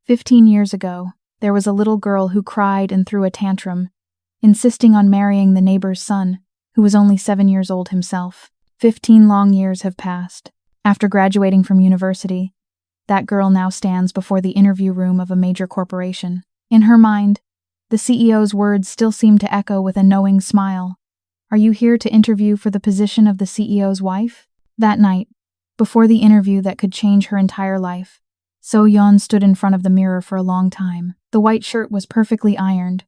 15 years ago, there was a little girl who cried and threw a tantrum, insisting on marrying the neighbor's son, who was only 7 years old himself. 15 long years have passed. After graduating from university, that girl now stands before the interview room of a major corporation. In her mind, the CEO's words still seem to echo with a knowing smile. Are you here to interview for the position of the CEO's wife? That night, before the interview that could change her entire life, So-yeon stood in front of the mirror for a long time. The white shirt was perfectly ironed,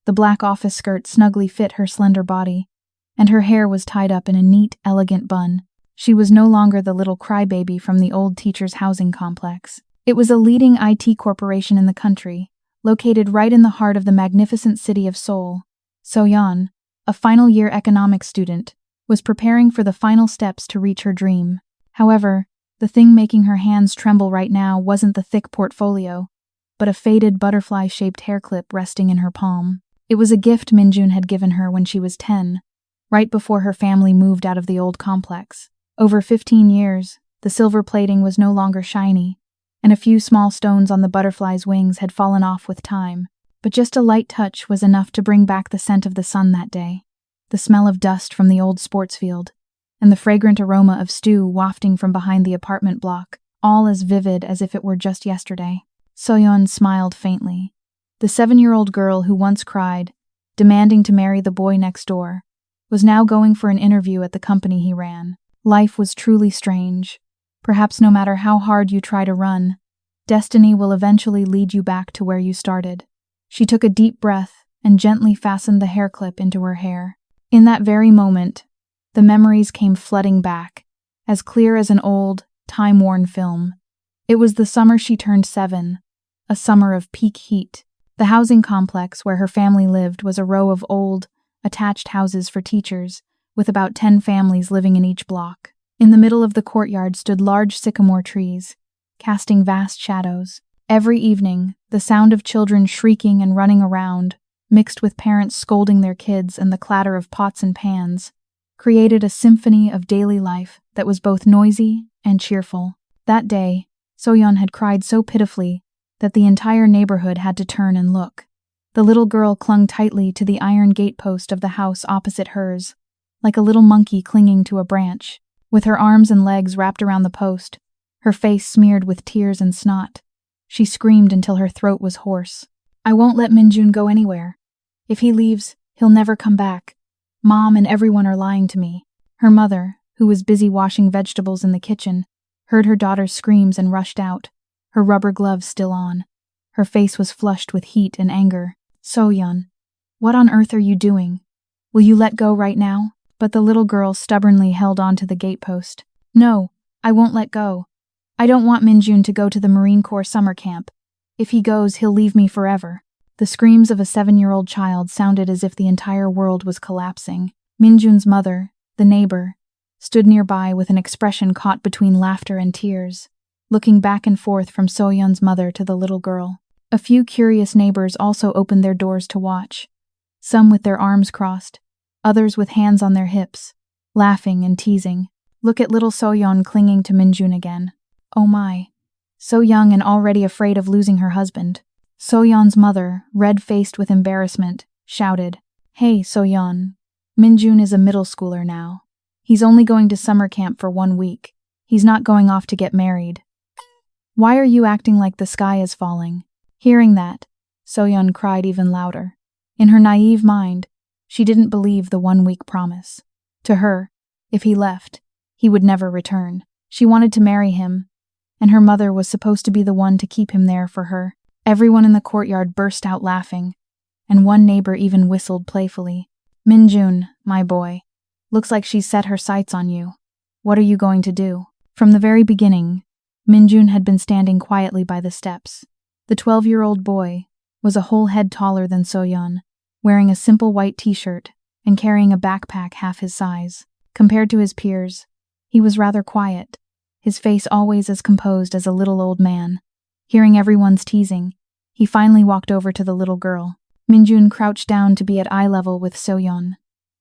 the black office skirt snugly fit her slender body, and her hair was tied up in a neat, elegant bun. She was no longer the little crybaby from the old teacher's housing complex. It was a leading IT corporation in the country, located right in the heart of the magnificent city of Seoul. So-yeon, a final-year economics student, was preparing for the final steps to reach her dream. However, the thing making her hands tremble right now wasn't the thick portfolio, but a faded butterfly-shaped hair clip resting in her palm. It was a gift Minjun had given her when she was 10, right before her family moved out of the old complex. Over 15 years, the silver plating was no longer shiny, and a few small stones on the butterfly's wings had fallen off with time. But just a light touch was enough to bring back the scent of the sun that day, the smell of dust from the old sports field, and the fragrant aroma of stew wafting from behind the apartment block, all as vivid as if it were just yesterday. So-yeon smiled faintly. The 7-year-old girl who once cried, demanding to marry the boy next door, was now going for an interview at the company he ran. Life was truly strange. Perhaps no matter how hard you try to run, destiny will eventually lead you back to where you started. She took a deep breath and gently fastened the hair clip into her hair. In that very moment, the memories came flooding back, as clear as an old, time-worn film. It was the summer she turned 7, a summer of peak heat. The housing complex where her family lived was a row of old, attached houses for teachers, with about 10 families living in each block. In the middle of the courtyard stood large sycamore trees, casting vast shadows. Every evening, the sound of children shrieking and running around, mixed with parents scolding their kids and the clatter of pots and pans, created a symphony of daily life that was both noisy and cheerful. That day, So-yeon had cried so pitifully that the entire neighborhood had to turn and look. The little girl clung tightly to the iron gatepost of the house opposite hers, like a little monkey clinging to a branch. With her arms and legs wrapped around the post, her face smeared with tears and snot, she screamed until her throat was hoarse. I won't let Minjun go anywhere. If he leaves, he'll never come back. Mom and everyone are lying to me. Her mother, who was busy washing vegetables in the kitchen, heard her daughter's screams and rushed out, her rubber gloves still on. Her face was flushed with heat and anger. So-yeon, what on earth are you doing? Will you let go right now? But the little girl stubbornly held on to the gatepost. No, I won't let go. I don't want Minjun to go to the Marine Corps summer camp. If he goes, he'll leave me forever. The screams of a 7-year-old child sounded as if the entire world was collapsing. Minjun's mother, the neighbor, stood nearby with an expression caught between laughter and tears, looking back and forth from So-yeon's mother to the little girl. A few curious neighbors also opened their doors to watch, some with their arms crossed, others with hands on their hips, laughing and teasing. Look at little So-yeon clinging to Minjun again. Oh my. So young and already afraid of losing her husband. So-yeon's mother, red-faced with embarrassment, shouted, Hey, So-yeon. Minjun is a middle schooler now. He's only going to summer camp for 1 week. He's not going off to get married. Why are you acting like the sky is falling? Hearing that, So-yeon cried even louder. In her naive mind, she didn't believe the 1-week promise. To her, if he left, he would never return. She wanted to marry him, and her mother was supposed to be the one to keep him there for her. Everyone in the courtyard burst out laughing, and one neighbor even whistled playfully. Minjun, my boy, looks like she's set her sights on you. What are you going to do? From the very beginning, Minjun had been standing quietly by the steps. The 12-year-old boy was a whole head taller than So-yeon, wearing a simple white t-shirt and carrying a backpack half his size. Compared to his peers, he was rather quiet, his face always as composed as a little old man. Hearing everyone's teasing, he finally walked over to the little girl. Minjun crouched down to be at eye level with So-yeon.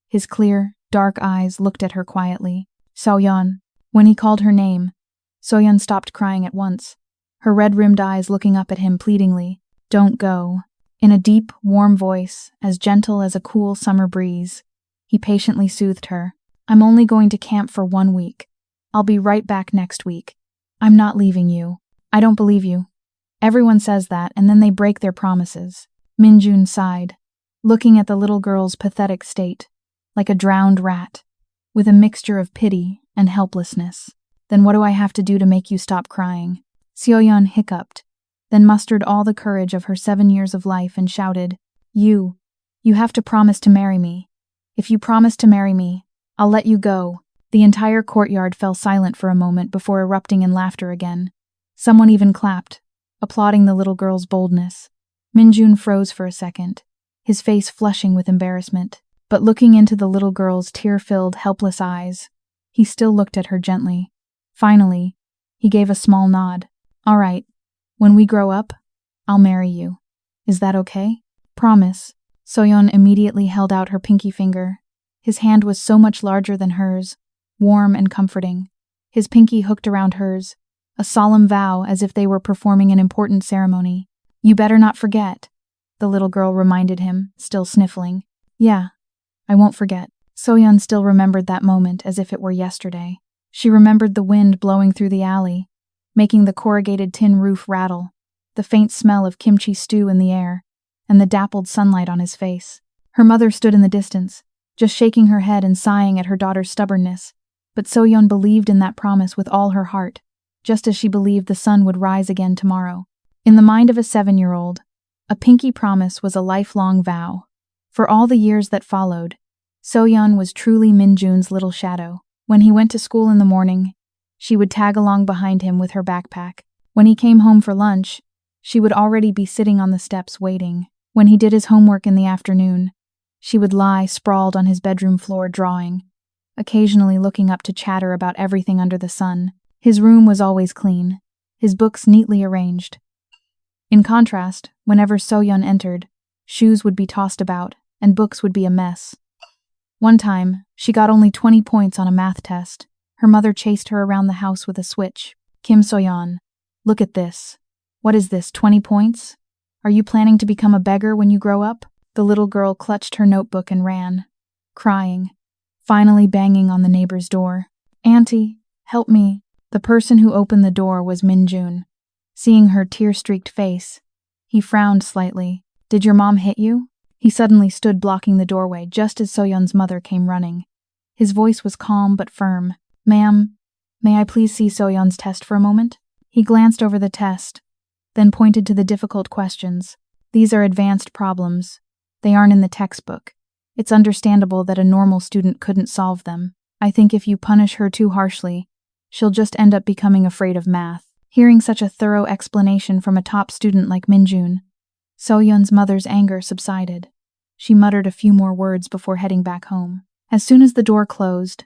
His clear, dark eyes looked at her quietly. So-yeon. When he called her name, So-yeon stopped crying at once. her red-rimmed eyes looking up at him pleadingly. "Don't go." In a deep, warm voice, as gentle as a cool summer breeze, he patiently soothed her. "I'm only going to camp for 1 week. I'll be right back next week. I'm not leaving you. I don't believe you." Everyone says that, and then they break their promises. Minjun sighed, looking at the little girl's pathetic state, like a drowned rat, with a mixture of pity and helplessness. "Then what do I have to do to make you stop crying?" Seoyeon hiccuped, then mustered all the courage of her 7 years of life and shouted, You have to promise to marry me. If you promise to marry me, I'll let you go." The entire courtyard fell silent for a moment before erupting in laughter again. Someone even clapped, applauding the little girl's boldness. Minjun froze for a second, his face flushing with embarrassment, but looking into the little girl's tear-filled, helpless eyes, he still looked at her gently. Finally, he gave a small nod. "All right, when we grow up, I'll marry you. Is that okay?" "Promise." Soyeon immediately held out her pinky finger. His hand was so much larger than hers, warm and comforting. His pinky hooked around hers, a solemn vow as if they were performing an important ceremony. "You better not forget," the little girl reminded him, still sniffling. "Yeah, I won't forget." Soyeon still remembered that moment as if it were yesterday. She remembered the wind blowing through the alley, making the corrugated tin roof rattle, the faint smell of kimchi stew in the air, and the dappled sunlight on his face. Her mother stood in the distance, just shaking her head and sighing at her daughter's stubbornness, but Soyeon believed in that promise with all her heart, just as she believed the sun would rise again tomorrow. In the mind of a 7-year-old, a pinky promise was a lifelong vow. For all the years that followed, Soyeon was truly Minjun's little shadow. When he went to school in the morning, she would tag along behind him with her backpack. When he came home for lunch, she would already be sitting on the steps waiting. When he did his homework in the afternoon, she would lie sprawled on his bedroom floor drawing, occasionally looking up to chatter about everything under the sun. His room was always clean, his books neatly arranged. In contrast, whenever Soyeon entered, shoes would be tossed about, and books would be a mess. One time, she got only 20 points on a math test. Her mother chased her around the house with a switch. "Kim Soyeon, look at this. What is this, 20 points? Are you planning to become a beggar when you grow up?" The little girl clutched her notebook and ran, crying, finally banging on the neighbor's door. "Auntie, help me." The person who opened the door was Minjun. Seeing her tear-streaked face, he frowned slightly. "Did your mom hit you?" He suddenly stood blocking the doorway just as Soyeon's mother came running. His voice was calm but firm. "Ma'am, may I please see Soyeon's test for a moment?" He glanced over the test, then pointed to the difficult questions. "These are advanced problems. They aren't in the textbook. It's understandable that a normal student couldn't solve them. I think if you punish her too harshly, she'll just end up becoming afraid of math." Hearing such a thorough explanation from a top student like Minjun, Soyeon's mother's anger subsided. She muttered a few more words before heading back home. As soon as the door closed,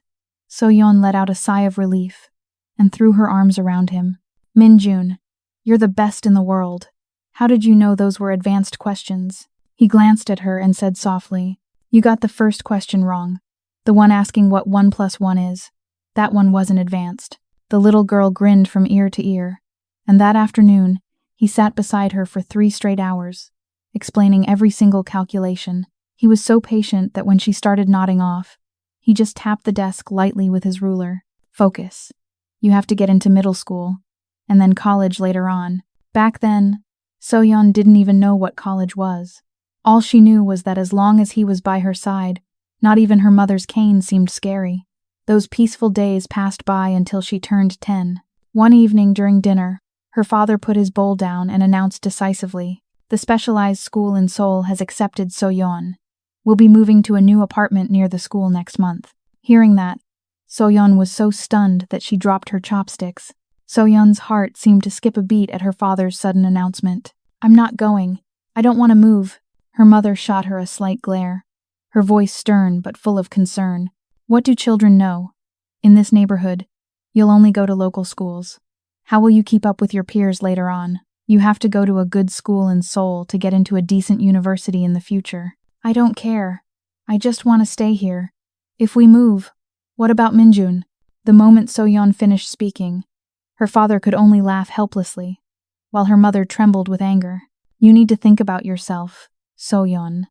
Soyeon let out a sigh of relief and threw her arms around him. "Minjun, you're the best in the world. How did you know those were advanced questions?" He glanced at her and said softly, "You got the first question wrong. The one asking what 1 + 1 is. That one wasn't advanced." The little girl grinned from ear to ear, and that afternoon, he sat beside her for 3 straight hours, explaining every single calculation. He was so patient that when she started nodding off, he just tapped the desk lightly with his ruler. "Focus. You have to get into middle school, and then college later on." Back then, Soyeon didn't even know what college was. All she knew was that as long as he was by her side, not even her mother's cane seemed scary. Those peaceful days passed by until she turned 10. One evening during dinner, her father put his bowl down and announced decisively, "The specialized school in Seoul has accepted Soyeon. We'll be moving to a new apartment near the school next month." Hearing that, Soyeon was so stunned that she dropped her chopsticks. Soyeon's heart seemed to skip a beat at her father's sudden announcement. "I'm not going. I don't want to move." Her mother shot her a slight glare, her voice stern but full of concern. "What do children know? In this neighborhood, you'll only go to local schools. How will you keep up with your peers later on? You have to go to a good school in Seoul to get into a decent university in the future." "I don't care. I just want to stay here. If we move, what about Minjun?" The moment Soyeon finished speaking, her father could only laugh helplessly. while her mother trembled with anger. You need to think about yourself, So-yeon.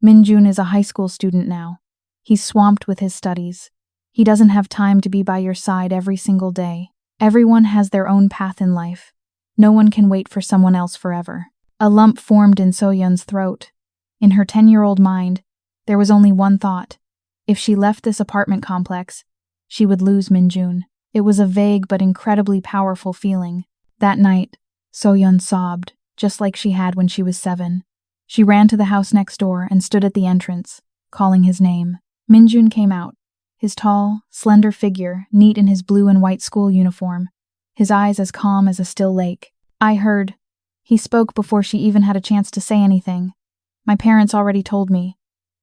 Min-jun is a high school student now. He's swamped with his studies. He doesn't have time to be by your side every single day. Everyone has their own path in life. No one can wait for someone else forever. A lump formed in So-yeon's throat. In her 10-year-old mind, there was only one thought. If she left this apartment complex, she would lose Min-jun. It was a vague but incredibly powerful feeling. That night, So-yeon sobbed, just like she had when she was 7. She ran to the house next door and stood at the entrance, calling his name. Min-jun came out, his tall, slender figure neat in his blue and white school uniform, his eyes as calm as a still lake. I heard. He spoke before she even had a chance to say anything. My parents already told me.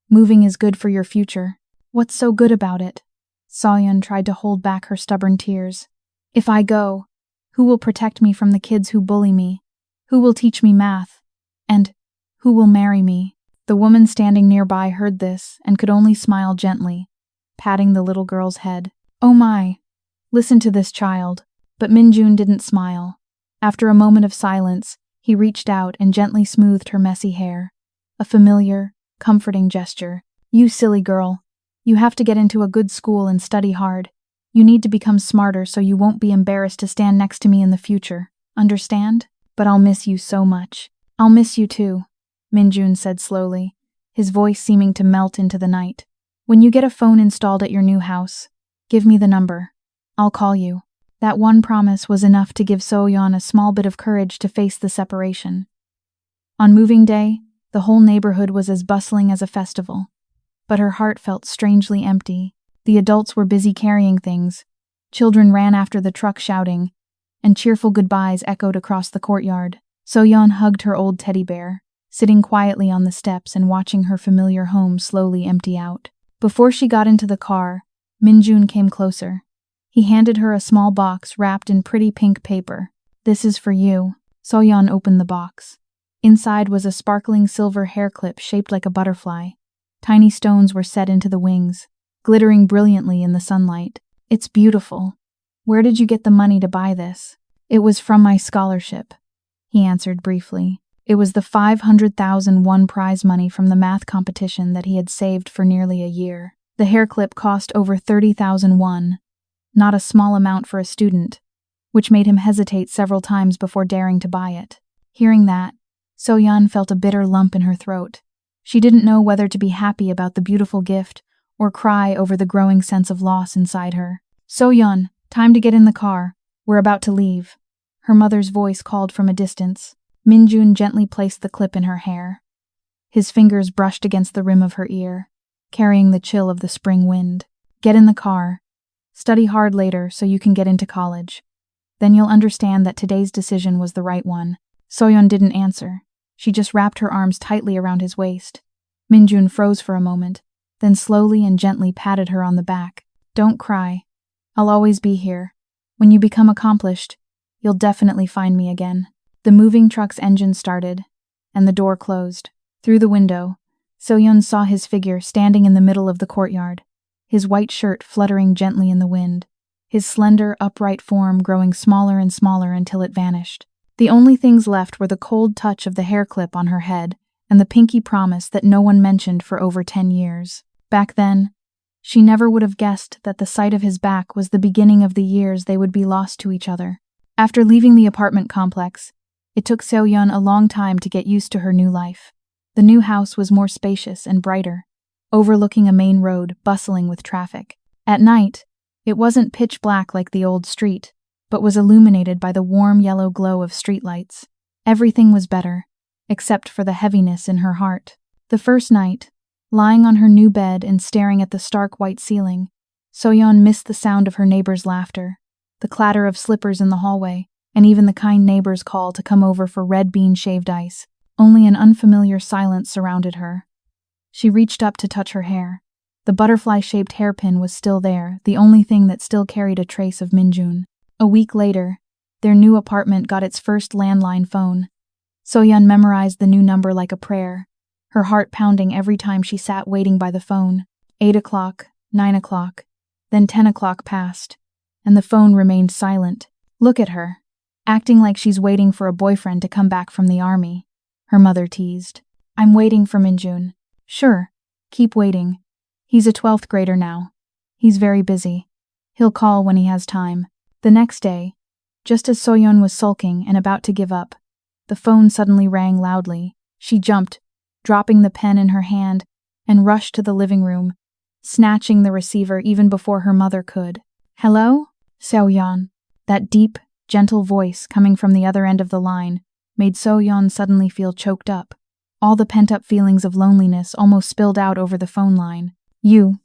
Moving is good for your future. What's so good about it? So-yeon tried to hold back her stubborn tears. If I go, who will protect me from the kids who bully me? Who will teach me math? And who will marry me? The woman standing nearby heard this and could only smile gently, patting the little girl's head. Oh my! Listen to this child. But Min-jun didn't smile. After a moment of silence, he reached out and gently smoothed her messy hair. A familiar, comforting gesture. You silly girl. You have to get into a good school and study hard. You need to become smarter so you won't be embarrassed to stand next to me in the future. Understand? But I'll miss you so much. I'll miss you too, Min-jun said slowly, his voice seeming to melt into the night. When you get a phone installed at your new house, give me the number. I'll call you. That one promise was enough to give So-yeon a small bit of courage to face the separation. On moving day, the whole neighborhood was as bustling as a festival. But her heart felt strangely empty. The adults were busy carrying things. Children ran after the truck shouting, and cheerful goodbyes echoed across the courtyard. So-yeon hugged her old teddy bear, sitting quietly on the steps and watching her familiar home slowly empty out. Before she got into the car, Min-jun came closer. He handed her a small box wrapped in pretty pink paper. This is for you. So-yeon opened the box. Inside was a sparkling silver hair clip shaped like a butterfly. Tiny stones were set into the wings, glittering brilliantly in the sunlight. It's beautiful. Where did you get the money to buy this? It was from my scholarship, he answered briefly. It was the 500,000 won prize money from the math competition that he had saved for nearly a year. The hair clip cost over 30,000 won, not a small amount for a student, which made him hesitate several times before daring to buy it. Hearing that, So-yeon felt a bitter lump in her throat. She didn't know whether to be happy about the beautiful gift or cry over the growing sense of loss inside her. So-yeon, time to get in the car. We're about to leave. Her mother's voice called from a distance. Min-jun gently placed the clip in her hair. His fingers brushed against the rim of her ear, carrying the chill of the spring wind. Get in the car. Study hard later so you can get into college. Then you'll understand that today's decision was the right one. So-yeon didn't answer. She just wrapped her arms tightly around his waist. Min-jun froze for a moment, then slowly and gently patted her on the back. Don't cry. I'll always be here. When you become accomplished, you'll definitely find me again. The moving truck's engine started, and the door closed. Through the window, So-yeon saw his figure standing in the middle of the courtyard, his white shirt fluttering gently in the wind, his slender, upright form growing smaller and smaller until it vanished. The only things left were the cold touch of the hair clip on her head and the pinky promise that no one mentioned for over 10 years. Back then, she never would have guessed that the sight of his back was the beginning of the years they would be lost to each other. After leaving the apartment complex, it took So-yeon a long time to get used to her new life. The new house was more spacious and brighter, overlooking a main road bustling with traffic. At night, it wasn't pitch black like the old street, but was illuminated by the warm yellow glow of streetlights. Everything was better, except for the heaviness in her heart. The first night, lying on her new bed and staring at the stark white ceiling, So-yeon missed the sound of her neighbor's laughter, the clatter of slippers in the hallway, and even the kind neighbor's call to come over for red bean shaved ice. Only an unfamiliar silence surrounded her. She reached up to touch her hair. The butterfly-shaped hairpin was still there, the only thing that still carried a trace of Min-jun. A week later, their new apartment got its first landline phone. So-yeon memorized the new number like a prayer, her heart pounding every time she sat waiting by the phone. 8 o'clock, 9 o'clock, then 10 o'clock passed, and the phone remained silent. Look at her. acting like she's waiting for a boyfriend to come back from the army. Her mother teased. I'm waiting for Minjun. Sure, keep waiting. He's a 12th grader now. He's very busy. He'll call when he has time. The next day, just as Soyeon was sulking and about to give up, the phone suddenly rang loudly. She jumped, dropping the pen in her hand, and rushed to the living room, snatching the receiver even before her mother could. Hello? Soyeon. That deep, gentle voice coming from the other end of the line made Soyeon suddenly feel choked up. All the pent-up feelings of loneliness almost spilled out over the phone line. You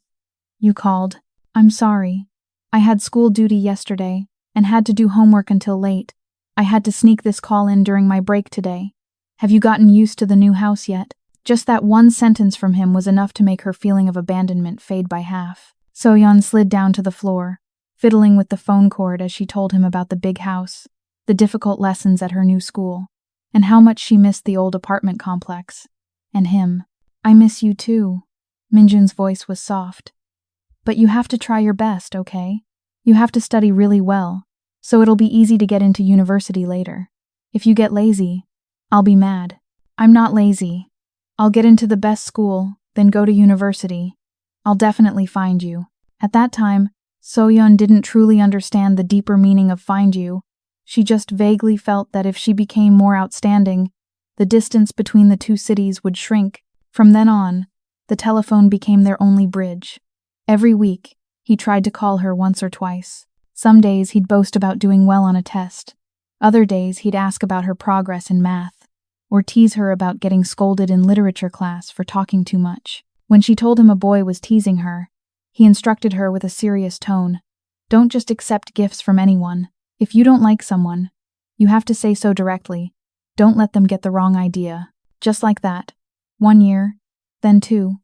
called. I'm sorry. I had school duty yesterday and had to do homework until late. I had to sneak this call in during my break today. Have you gotten used to the new house yet? Just that one sentence from him was enough to make her feeling of abandonment fade by half. Soyeon slid down to the floor, fiddling with the phone cord as she told him about the big house, the difficult lessons at her new school, and how much she missed the old apartment complex. And him. I miss you too. Minjun's voice was soft. But you have to try your best, okay? You have to study really well, so it'll be easy to get into university later. If you get lazy, I'll be mad. I'm not lazy. I'll get into the best school, then go to university. I'll definitely find you. At that time, Soyeon didn't truly understand the deeper meaning of find you. She just vaguely felt that if she became more outstanding, the distance between the two cities would shrink. From then on, the telephone became their only bridge. Every week, he tried to call her once or twice. Some days he'd boast about doing well on a test. Other days he'd ask about her progress in math, or tease her about getting scolded in literature class for talking too much. When she told him a boy was teasing her, he instructed her with a serious tone. Don't just accept gifts from anyone. If you don't like someone, you have to say so directly. Don't let them get the wrong idea. Just like that. 1 year, then 2,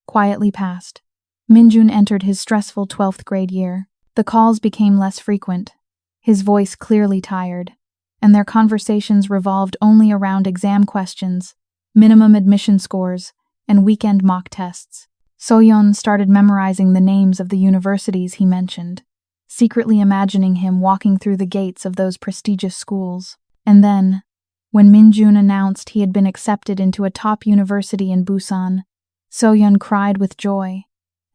quietly passed. Minjun entered his stressful 12th grade year. The calls became less frequent, his voice clearly tired, and their conversations revolved only around exam questions, minimum admission scores, and weekend mock tests. Soyeon started memorizing the names of the universities he mentioned, secretly imagining him walking through the gates of those prestigious schools. And then, when Minjun announced he had been accepted into a top university in Busan, Soyeon cried with joy,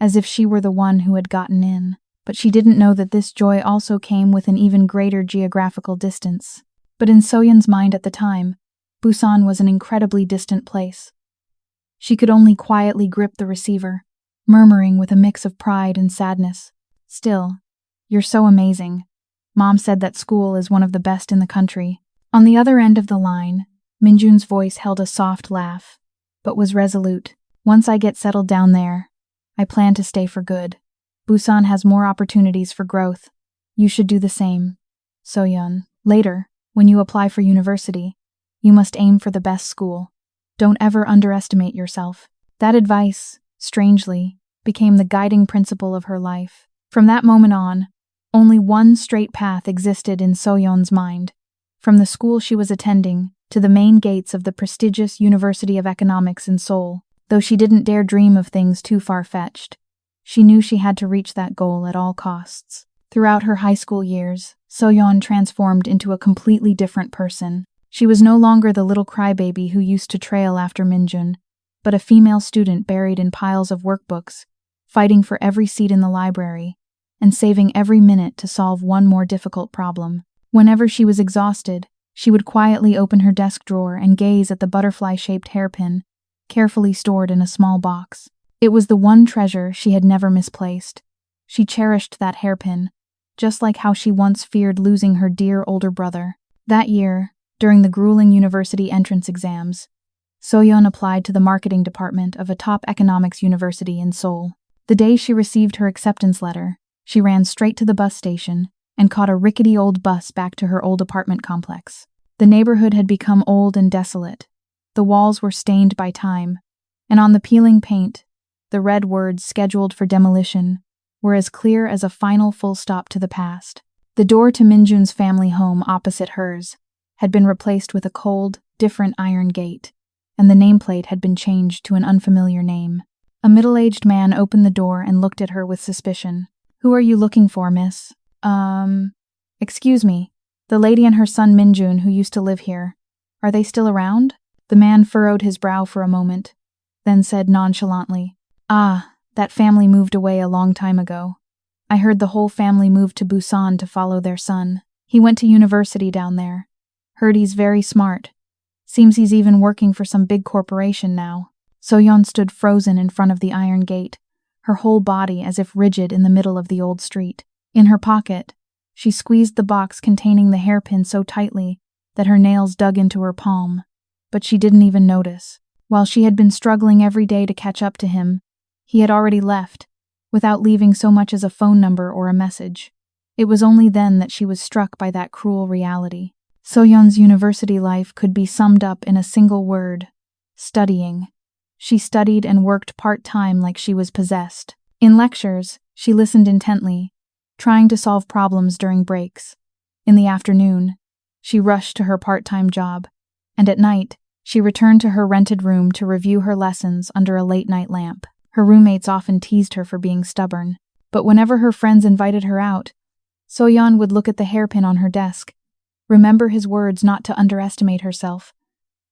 as if she were the one who had gotten in. But she didn't know that this joy also came with an even greater geographical distance. But in Soyeon's mind at the time, Busan was an incredibly distant place. She could only quietly grip the receiver, murmuring with a mix of pride and sadness. Still, you're so amazing. Mom said that school is one of the best in the country. On the other end of the line, Minjun's voice held a soft laugh, but was resolute. Once I get settled down there, I plan to stay for good. Busan has more opportunities for growth. You should do the same. Soyeon, later, when you apply for university, you must aim for the best school. Don't ever underestimate yourself. That advice, strangely, became the guiding principle of her life. From that moment on, only one straight path existed in Soyeon's mind. From the school she was attending to the main gates of the prestigious University of Economics in Seoul. Though she didn't dare dream of things too far-fetched, she knew she had to reach that goal at all costs. Throughout her high school years, Soyeon transformed into a completely different person. She was no longer the little crybaby who used to trail after Minjun, but a female student buried in piles of workbooks, fighting for every seat in the library, and saving every minute to solve one more difficult problem. Whenever she was exhausted, she would quietly open her desk drawer and gaze at the butterfly-shaped hairpin, carefully stored in a small box. It was the one treasure she had never misplaced. She cherished that hairpin, just like how she once feared losing her dear older brother. That year, during the grueling university entrance exams, Soyeon applied to the marketing department of a top economics university in Seoul. The day she received her acceptance letter, she ran straight to the bus station and caught a rickety old bus back to her old apartment complex. The neighborhood had become old and desolate. The walls were stained by time, and on the peeling paint, the red words scheduled for demolition were as clear as a final full stop to the past. The door to Minjun's family home opposite hers had been replaced with a cold, different iron gate, and the nameplate had been changed to an unfamiliar name. A middle-aged man opened the door and looked at her with suspicion. "Who are you looking for, miss?" Excuse me," The lady and her son Minjun who used to live here. Are they still around? The man furrowed his brow for a moment, then said nonchalantly, Ah, that family moved away a long time ago. I heard the whole family moved to Busan to follow their son. He went to university down there. Heard he's very smart. Seems he's even working for some big corporation now. So-yeon stood frozen in front of the iron gate, her whole body as if rigid in the middle of the old street. In her pocket, she squeezed the box containing the hairpin so tightly that her nails dug into her palm, but she didn't even notice. While she had been struggling every day to catch up to him, he had already left, without leaving so much as a phone number or a message. It was only then that she was struck by that cruel reality. So-yeon's university life could be summed up in a single word: studying. She studied and worked part-time like she was possessed. In lectures, she listened intently, trying to solve problems during breaks. In the afternoon, she rushed to her part-time job, and at night, she returned to her rented room to review her lessons under a late-night lamp. Her roommates often teased her for being stubborn, but whenever her friends invited her out, So-yeon would look at the hairpin on her desk, remember his words not to underestimate herself,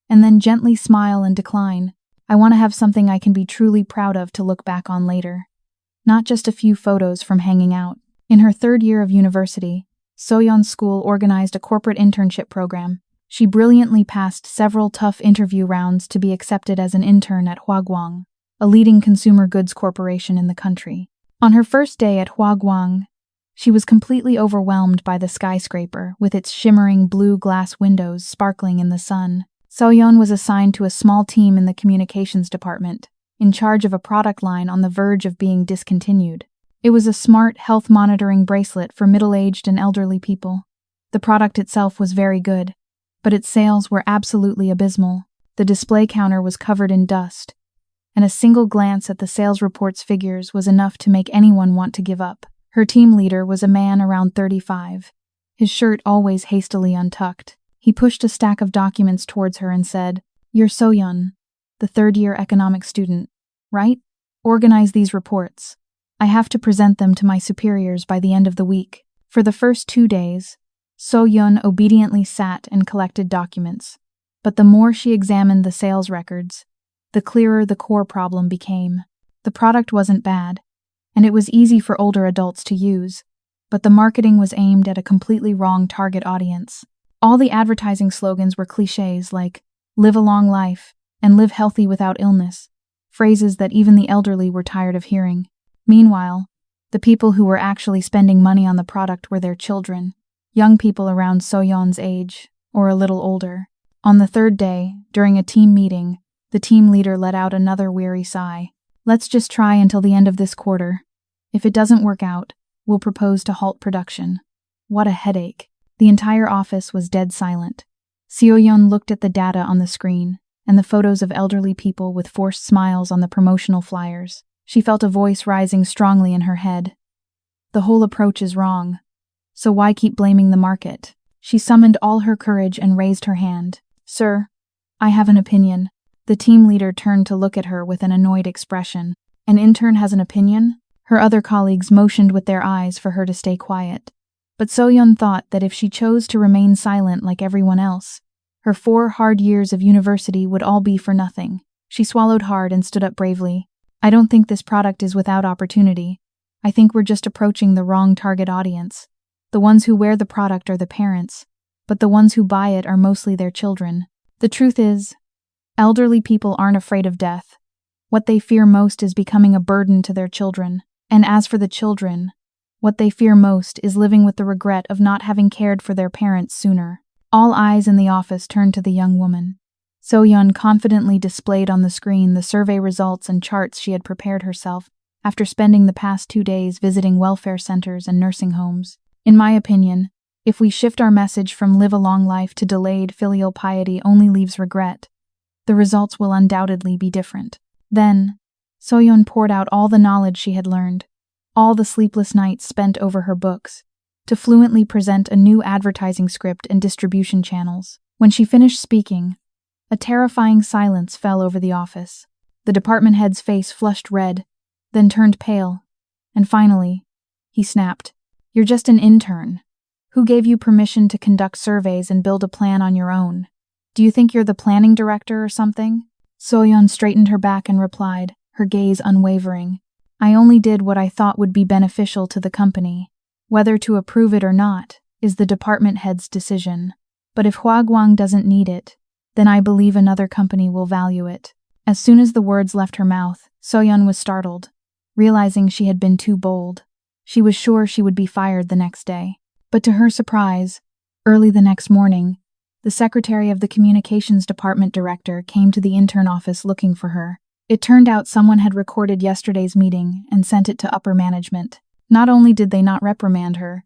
and then gently smile and decline. I want to have something I can be truly proud of to look back on later. Not just a few photos from hanging out. In her third year of university, So-yeon's school organized a corporate internship program. She brilliantly passed several tough interview rounds to be accepted as an intern at Hwagwang, a leading consumer goods corporation in the country. On her first day at Hwagwang, she was completely overwhelmed by the skyscraper with its shimmering blue glass windows sparkling in the sun. So-yeon was assigned to a small team in the communications department, in charge of a product line on the verge of being discontinued. It was a smart health monitoring bracelet for middle-aged and elderly people. The product itself was very good, but its sales were absolutely abysmal. The display counter was covered in dust, and a single glance at the sales report's figures was enough to make anyone want to give up. Her team leader was a man around 35, his shirt always hastily untucked. He pushed a stack of documents towards her and said, You're So-yeon, the third-year economics student, right? Organize these reports. I have to present them to my superiors by the end of the week. For the first 2 days, So-yeon obediently sat and collected documents, but the more she examined the sales records, the clearer the core problem became. The product wasn't bad, and it was easy for older adults to use, but the marketing was aimed at a completely wrong target audience. All the advertising slogans were cliches like, live a long life, and live healthy without illness, phrases that even the elderly were tired of hearing. Meanwhile, the people who were actually spending money on the product were their children, young people around So-yeon's age, or a little older. On the third day, during a team meeting, the team leader let out another weary sigh. Let's just try until the end of this quarter. If it doesn't work out, we'll propose to halt production. What a headache. The entire office was dead silent. So-yeon looked at the data on the screen, and the photos of elderly people with forced smiles on the promotional flyers. She felt a voice rising strongly in her head. The whole approach is wrong. So why keep blaming the market? She summoned all her courage and raised her hand. Sir, I have an opinion. The team leader turned to look at her with an annoyed expression. An intern has an opinion? Her other colleagues motioned with their eyes for her to stay quiet. But So-yeon thought that if she chose to remain silent like everyone else, her 4 hard years of university would all be for nothing. She swallowed hard and stood up bravely. I don't think this product is without opportunity. I think we're just approaching the wrong target audience. The ones who wear the product are the parents, but the ones who buy it are mostly their children. The truth is, elderly people aren't afraid of death. What they fear most is becoming a burden to their children. And as for the children, what they fear most is living with the regret of not having cared for their parents sooner. All eyes in the office turned to the young woman. So-yeon confidently displayed on the screen the survey results and charts she had prepared herself after spending the past 2 days visiting welfare centers and nursing homes. In my opinion, if we shift our message from live a long life to delayed filial piety only leaves regret, the results will undoubtedly be different. Then, So-yeon poured out all the knowledge she had learned, all the sleepless nights spent over her books, to fluently present a new advertising script and distribution channels. When she finished speaking, a terrifying silence fell over the office. The department head's face flushed red, then turned pale, and finally, he snapped, You're just an intern. Who gave you permission to conduct surveys and build a plan on your own? Do you think you're the planning director or something? Soyeon straightened her back and replied, her gaze unwavering. I only did what I thought would be beneficial to the company. Whether to approve it or not is the department head's decision. But if Huaguang doesn't need it, then I believe another company will value it. As soon as the words left her mouth, Soyeon was startled, realizing she had been too bold. She was sure she would be fired the next day. But to her surprise, early the next morning, the secretary of the communications department director came to the intern office looking for her. It turned out someone had recorded yesterday's meeting and sent it to upper management. Not only did they not reprimand her,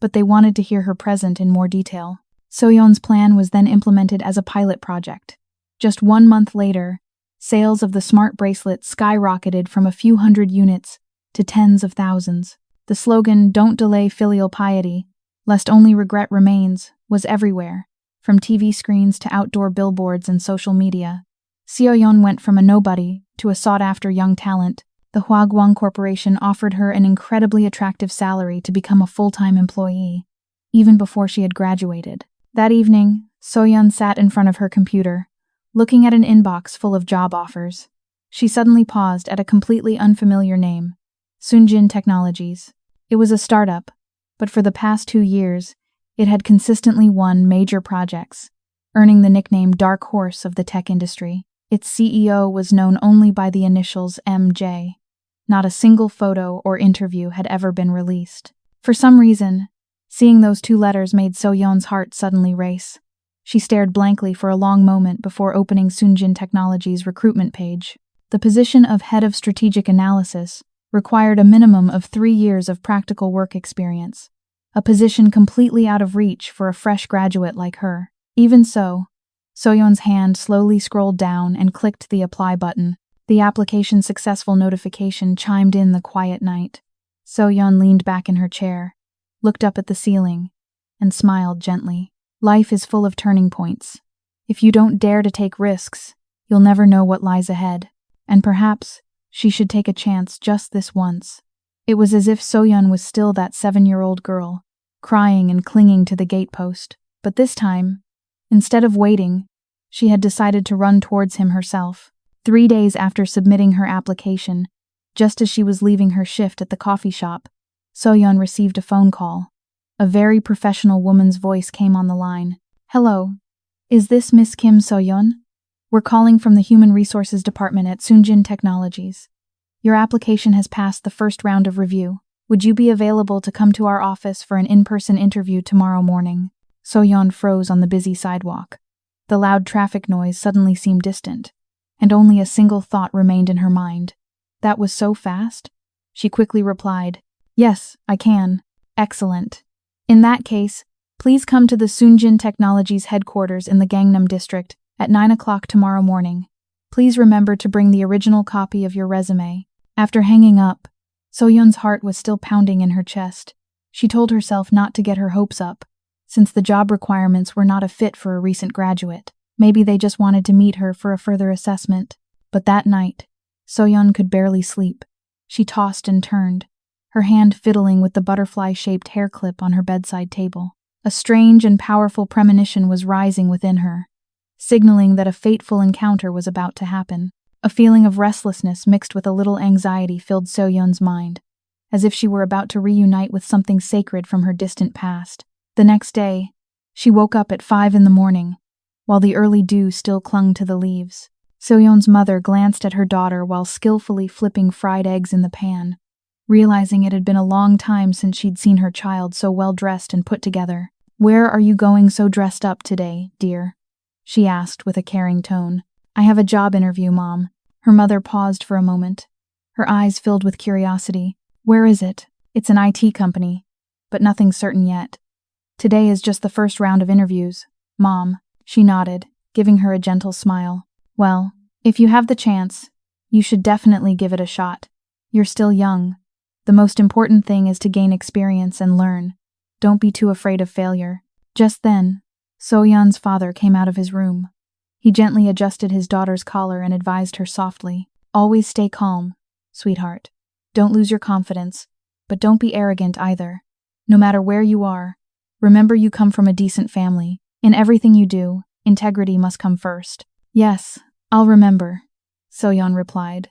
but they wanted to hear her present in more detail. Soyeon's plan was then implemented as a pilot project. Just 1 month later, sales of the smart bracelet skyrocketed from a few hundred units to tens of thousands. The slogan, "Don't delay filial piety, lest only regret remains," was everywhere, from TV screens to outdoor billboards and social media. Soyeon went from a nobody to a sought-after young talent. The Huaguang Corporation offered her an incredibly attractive salary to become a full-time employee, even before she had graduated. That evening, Soyeon sat in front of her computer, looking at an inbox full of job offers. She suddenly paused at a completely unfamiliar name, Sunjin Technologies. It was a startup, but for the past 2 years, it had consistently won major projects, earning the nickname Dark Horse of the tech industry. Its CEO was known only by the initials MJ. Not a single photo or interview had ever been released. For some reason, seeing those 2 letters made Soyeon's heart suddenly race. She stared blankly for a long moment before opening Sunjin Technologies' recruitment page. The position of head of strategic analysis required a minimum of 3 years of practical work experience, a position completely out of reach for a fresh graduate like her. Even so, Soyeon's hand slowly scrolled down and clicked the apply button. The application successful notification chimed in the quiet night. Soyeon leaned back in her chair, looked up at the ceiling, and smiled gently. Life is full of turning points. If you don't dare to take risks, you'll never know what lies ahead. And perhaps she should take a chance just this once. It was as if Soyeon was still that 7-year-old girl, crying and clinging to the gatepost. But this time, instead of waiting, she had decided to run towards him herself. 3 days after submitting her application, just as she was leaving her shift at the coffee shop, Soyeon received a phone call. A very professional woman's voice came on the line. Hello, is this Miss Kim Soyeon? We're calling from the Human Resources Department at Sunjin Technologies. Your application has passed the first round of review. Would you be available to come to our office for an in-person interview tomorrow morning? Soyeon froze on the busy sidewalk. The loud traffic noise suddenly seemed distant, and only a single thought remained in her mind. That was so fast? She quickly replied, Yes, I can. Excellent. In that case, please come to the Sunjin Technologies headquarters in the Gangnam district at 9 o'clock tomorrow morning. Please remember to bring the original copy of your resume. After hanging up, Soyeon's heart was still pounding in her chest. She told herself not to get her hopes up, since the job requirements were not a fit for a recent graduate. Maybe they just wanted to meet her for a further assessment. But that night, Soyeon could barely sleep. She tossed and turned, her hand fiddling with the butterfly-shaped hair clip on her bedside table. A strange and powerful premonition was rising within her, signaling that a fateful encounter was about to happen. A feeling of restlessness mixed with a little anxiety filled Soyeon's mind, as if she were about to reunite with something sacred from her distant past. The next day, she woke up at 5 in the morning, while the early dew still clung to the leaves. Soyeon's mother glanced at her daughter while skillfully flipping fried eggs in the pan, realizing it had been a long time since she'd seen her child so well dressed and put together. Where are you going so dressed up today, dear? She asked with a caring tone. I have a job interview, Mom. Her mother paused for a moment, her eyes filled with curiosity. Where is it? It's an IT company, but nothing certain yet. Today is just the first round of interviews, Mom. She nodded, giving her a gentle smile. Well, if you have the chance, you should definitely give it a shot. You're still young. The most important thing is to gain experience and learn. Don't be too afraid of failure. Just then, Soyeon's father came out of his room. He gently adjusted his daughter's collar and advised her softly, Always stay calm, sweetheart. Don't lose your confidence, but don't be arrogant either. No matter where you are, Remember, you come from a decent family. In everything you do, integrity must come first. Yes, I'll remember, Soyeon replied,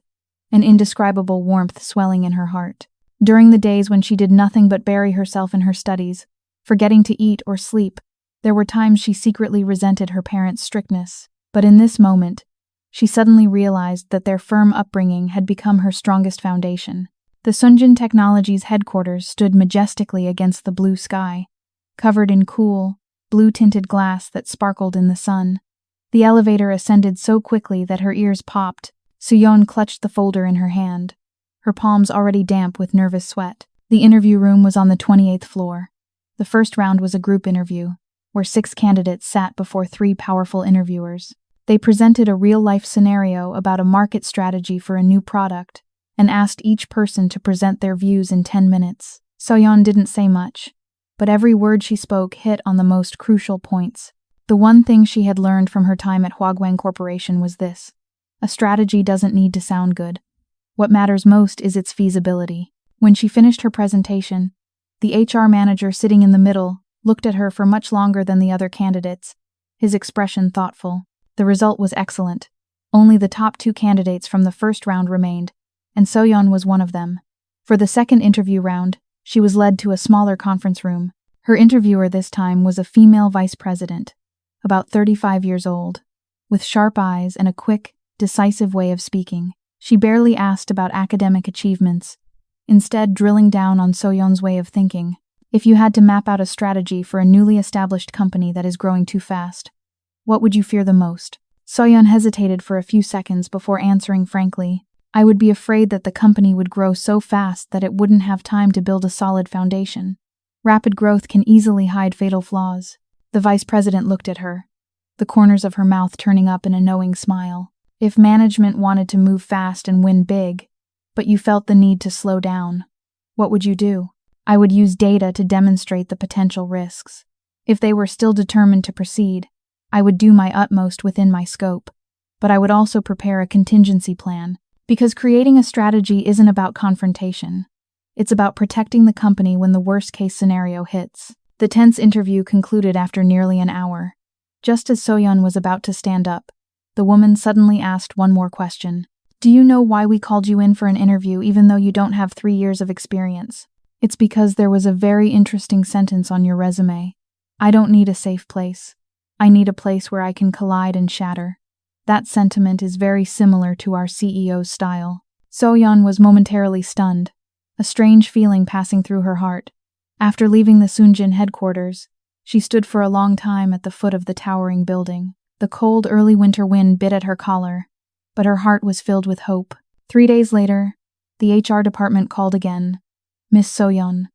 an indescribable warmth swelling in her heart. During the days when she did nothing but bury herself in her studies, forgetting to eat or sleep, there were times she secretly resented her parents' strictness. But in this moment, she suddenly realized that their firm upbringing had become her strongest foundation. The Sunjin Technologies headquarters stood majestically against the blue sky, covered in cool, blue-tinted glass that sparkled in the sun. The elevator ascended so quickly that her ears popped. Soyeon clutched the folder in her hand, her palms already damp with nervous sweat. The interview room was on the 28th floor. The first round was a group interview, where 6 candidates sat before 3 powerful interviewers. They presented a real-life scenario about a market strategy for a new product and asked each person to present their views in 10 minutes. Soyeon didn't say much, but every word she spoke hit on the most crucial points. The one thing she had learned from her time at Huagwang Corporation was this: a strategy doesn't need to sound good. What matters most is its feasibility. When she finished her presentation, the HR manager sitting in the middle looked at her for much longer than the other candidates, his expression thoughtful. The result was excellent. Only the top 2 candidates from the first round remained, and Soyeon was one of them. For the second interview round, she was led to a smaller conference room. Her interviewer this time was a female vice president, about 35 years old, with sharp eyes and a quick, decisive way of speaking. She barely asked about academic achievements, instead drilling down on Soyeon's way of thinking. If you had to map out a strategy for a newly established company that is growing too fast, what would you fear the most? Soyeon hesitated for a few seconds before answering frankly. I would be afraid that the company would grow so fast that it wouldn't have time to build a solid foundation. Rapid growth can easily hide fatal flaws. The vice president looked at her, the corners of her mouth turning up in a knowing smile. If management wanted to move fast and win big, but you felt the need to slow down, what would you do? I would use data to demonstrate the potential risks. If they were still determined to proceed, I would do my utmost within my scope, but I would also prepare a contingency plan, because creating a strategy isn't about confrontation. It's about protecting the company when the worst-case scenario hits. The tense interview concluded after nearly an hour. Just as Soyeon was about to stand up, the woman suddenly asked one more question. Do you know why we called you in for an interview even though you don't have 3 years of experience? It's because there was a very interesting sentence on your resume. I don't need a safe place. I need a place where I can collide and shatter. That sentiment is very similar to our CEO's style. Soyeon was momentarily stunned, a strange feeling passing through her heart. After leaving the Sunjin headquarters, she stood for a long time at the foot of the towering building. The cold early winter wind bit at her collar, but her heart was filled with hope. 3 days later, the HR department called again. Miss Soyeon,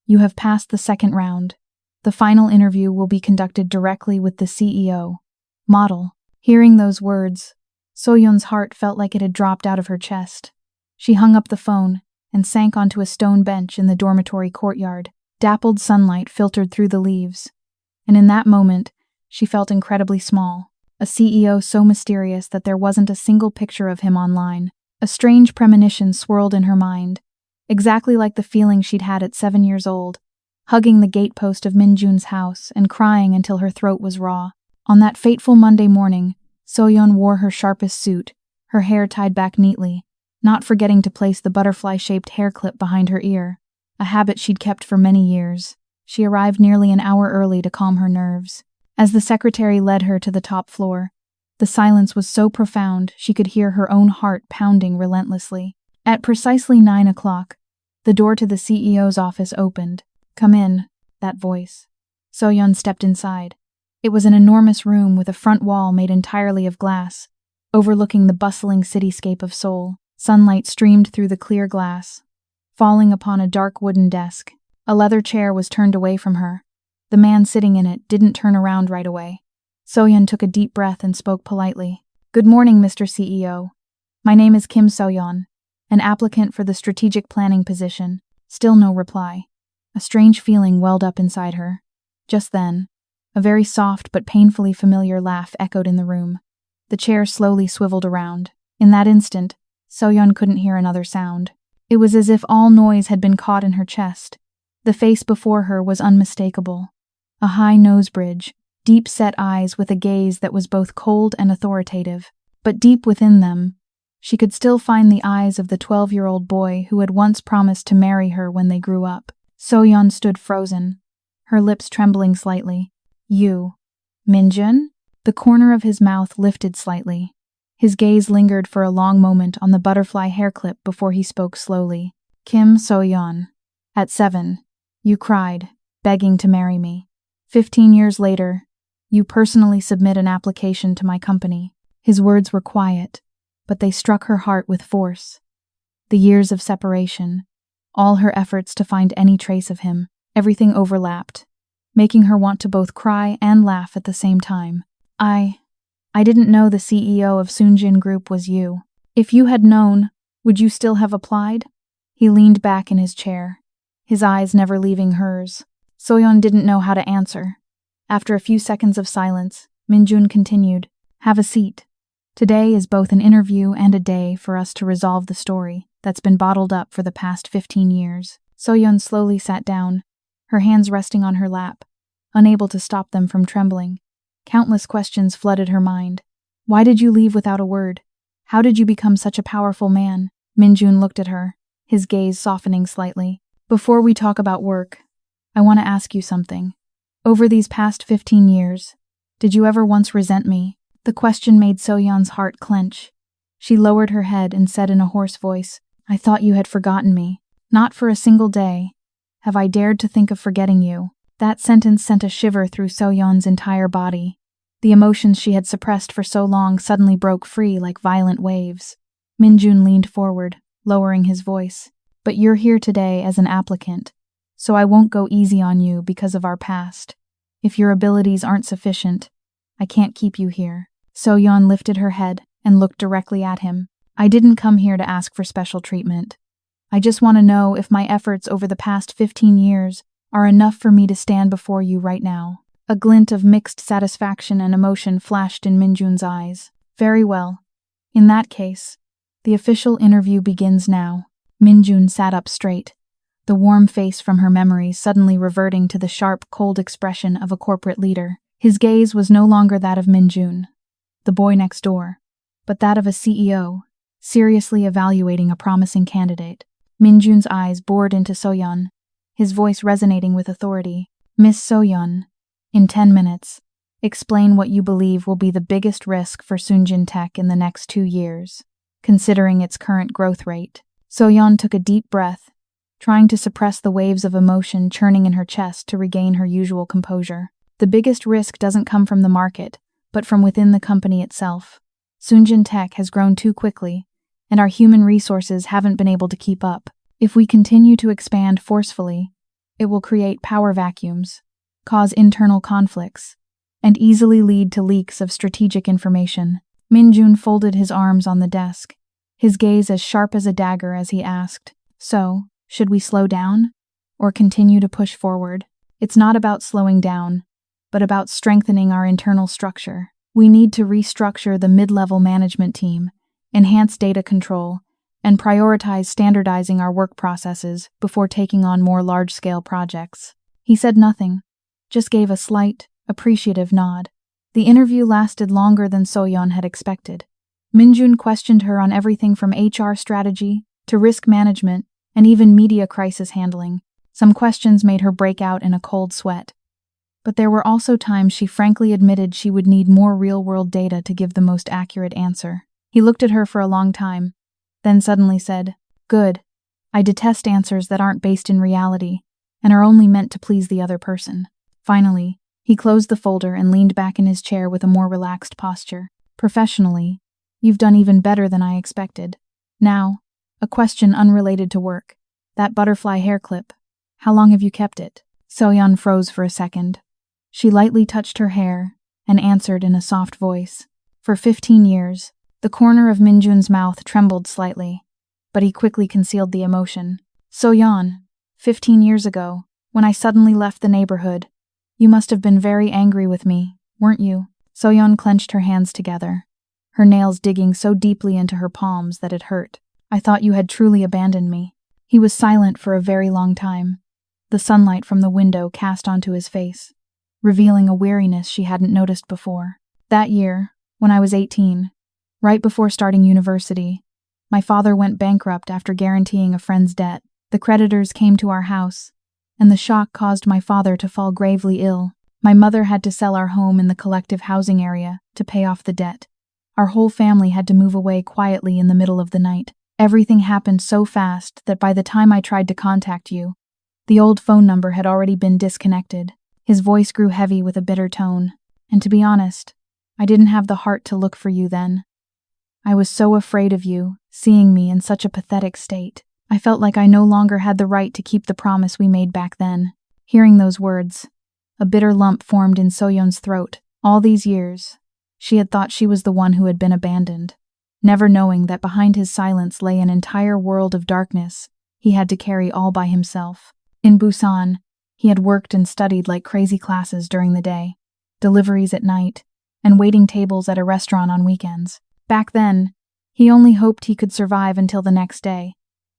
you have passed the second round. The final interview will be conducted directly with the CEO. Model. Hearing those words, Soyeon's heart felt like it had dropped out of her chest. She hung up the phone and sank onto a stone bench in the dormitory courtyard. Dappled sunlight filtered through the leaves, and in that moment, she felt incredibly small. A CEO so mysterious that there wasn't a single picture of him online. A strange premonition swirled in her mind, exactly like the feeling she'd had at 7 years old, hugging the gatepost of Minjun's house and crying until her throat was raw. On that fateful Monday morning, Soyeon wore her sharpest suit, her hair tied back neatly, not forgetting to place the butterfly-shaped hair clip behind her ear, a habit she'd kept for many years. She arrived nearly an hour early to calm her nerves. As the secretary led her to the top floor, the silence was so profound she could hear her own heart pounding relentlessly. At precisely 9 o'clock, the door to the CEO's office opened. Come in, that voice. Soyeon stepped inside. It was an enormous room with a front wall made entirely of glass, overlooking the bustling cityscape of Seoul. Sunlight streamed through the clear glass, falling upon a dark wooden desk. A leather chair was turned away from her. The man sitting in it didn't turn around right away. Soyeon took a deep breath and spoke politely. Good morning, Mr. CEO. My name is Kim Soyeon, an applicant for the strategic planning position. Still no reply. A strange feeling welled up inside her. Just then, a very soft but painfully familiar laugh echoed in the room. The chair slowly swiveled around. In that instant, Soyeon couldn't hear another sound. It was as if all noise had been caught in her chest. The face before her was unmistakable. a high nose bridge, deep-set eyes with a gaze that was both cold and authoritative. But deep within them, she could still find the eyes of the 12-year-old boy who had once promised to marry her when they grew up. So-yeon stood frozen, her lips trembling slightly. You, Min-jun? The corner of his mouth lifted slightly. His gaze lingered for a long moment on the butterfly hair clip before he spoke slowly. Kim So-yeon. At 7, you cried, begging to marry me. 15 years later, you personally submit an application to my company. His words were quiet, but they struck her heart with force. The years of separation, all her efforts to find any trace of him, everything overlapped, making her want to both cry and laugh at the same time. I didn't know the CEO of Sunjin Group was you. If you had known, would you still have applied? He leaned back in his chair, his eyes never leaving hers. So-yeon didn't know how to answer. After a few seconds of silence, Min-jun continued, Have a seat. Today is both an interview and a day for us to resolve the story that's been bottled up for the past 15 years. So-yeon slowly sat down, her hands resting on her lap, unable to stop them from trembling. Countless questions flooded her mind. Why did you leave without a word? How did you become such a powerful man? Min-jun looked at her, his gaze softening slightly. Before we talk about work, I want to ask you something. Over these past 15 years, did you ever once resent me? The question made So-yeon's heart clench. She lowered her head and said in a hoarse voice, I thought you had forgotten me. Not for a single day have I dared to think of forgetting you. That sentence sent a shiver through So-yeon's entire body. The emotions she had suppressed for so long suddenly broke free like violent waves. Min-jun leaned forward, lowering his voice. But you're here today as an applicant, so I won't go easy on you because of our past. If your abilities aren't sufficient, I can't keep you here. So-yeon lifted her head and looked directly at him. I didn't come here to ask for special treatment. I just want to know if my efforts over the past 15 years are enough for me to stand before you right now. A glint of mixed satisfaction and emotion flashed in Min-jun's eyes. Very well. In that case, the official interview begins now. Min-jun sat up straight, the warm face from her memories suddenly reverting to the sharp, cold expression of a corporate leader. His gaze was no longer that of Min-jun, the boy next door, but that of a CEO, seriously evaluating a promising candidate. Min-jun's eyes bored into So-yeon, his voice resonating with authority. Miss So-yeon, in 10 minutes, explain what you believe will be the biggest risk for Sunjin Tech in the next 2 years, considering its current growth rate. So-yeon took a deep breath, trying to suppress the waves of emotion churning in her chest to regain her usual composure. The biggest risk doesn't come from the market, but from within the company itself. Sunjin Tech has grown too quickly, and our human resources haven't been able to keep up. If we continue to expand forcefully, it will create power vacuums, cause internal conflicts, and easily lead to leaks of strategic information. Min-jun folded his arms on the desk, his gaze as sharp as a dagger as he asked, So, should we slow down, or continue to push forward? It's not about slowing down, but about strengthening our internal structure. We need to restructure the mid-level management team, enhance data control, and prioritize standardizing our work processes before taking on more large-scale projects. He said nothing, just gave a slight, appreciative nod. The interview lasted longer than So-yeon had expected. Min-jun questioned her on everything from HR strategy to risk management and even media crisis handling. Some questions made her break out in a cold sweat. But there were also times she frankly admitted she would need more real-world data to give the most accurate answer. He looked at her for a long time, then suddenly said, Good. I detest answers that aren't based in reality and are only meant to please the other person. Finally, he closed the folder and leaned back in his chair with a more relaxed posture. Professionally, you've done even better than I expected. Now, a question unrelated to work. That butterfly hair clip. How long have you kept it? So-yeon froze for a second. She lightly touched her hair and answered in a soft voice. For 15 years. The corner of Min-jun's mouth trembled slightly, but he quickly concealed the emotion. So-yeon, 15 years ago, when I suddenly left the neighborhood, you must have been very angry with me, weren't you? So-yeon clenched her hands together, her nails digging so deeply into her palms that it hurt. I thought you had truly abandoned me. He was silent for a very long time, the sunlight from the window cast onto his face. revealing a weariness she hadn't noticed before. That year, when I was 18, right before starting university, my father went bankrupt after guaranteeing a friend's debt. The creditors came to our house, and the shock caused my father to fall gravely ill. My mother had to sell our home in the collective housing area to pay off the debt. Our whole family had to move away quietly in the middle of the night. Everything happened so fast that by the time I tried to contact you, the old phone number had already been disconnected. His voice grew heavy with a bitter tone, and to be honest, I didn't have the heart to look for you then. I was so afraid of you, seeing me in such a pathetic state. I felt like I no longer had the right to keep the promise we made back then. Hearing those words, a bitter lump formed in Soyeon's throat. All these years, she had thought she was the one who had been abandoned, never knowing that behind his silence lay an entire world of darkness he had to carry all by himself. In Busan, he had worked and studied like crazy classes during the day, deliveries at night, and waiting tables at a restaurant on weekends. Back then, he only hoped he could survive until the next day,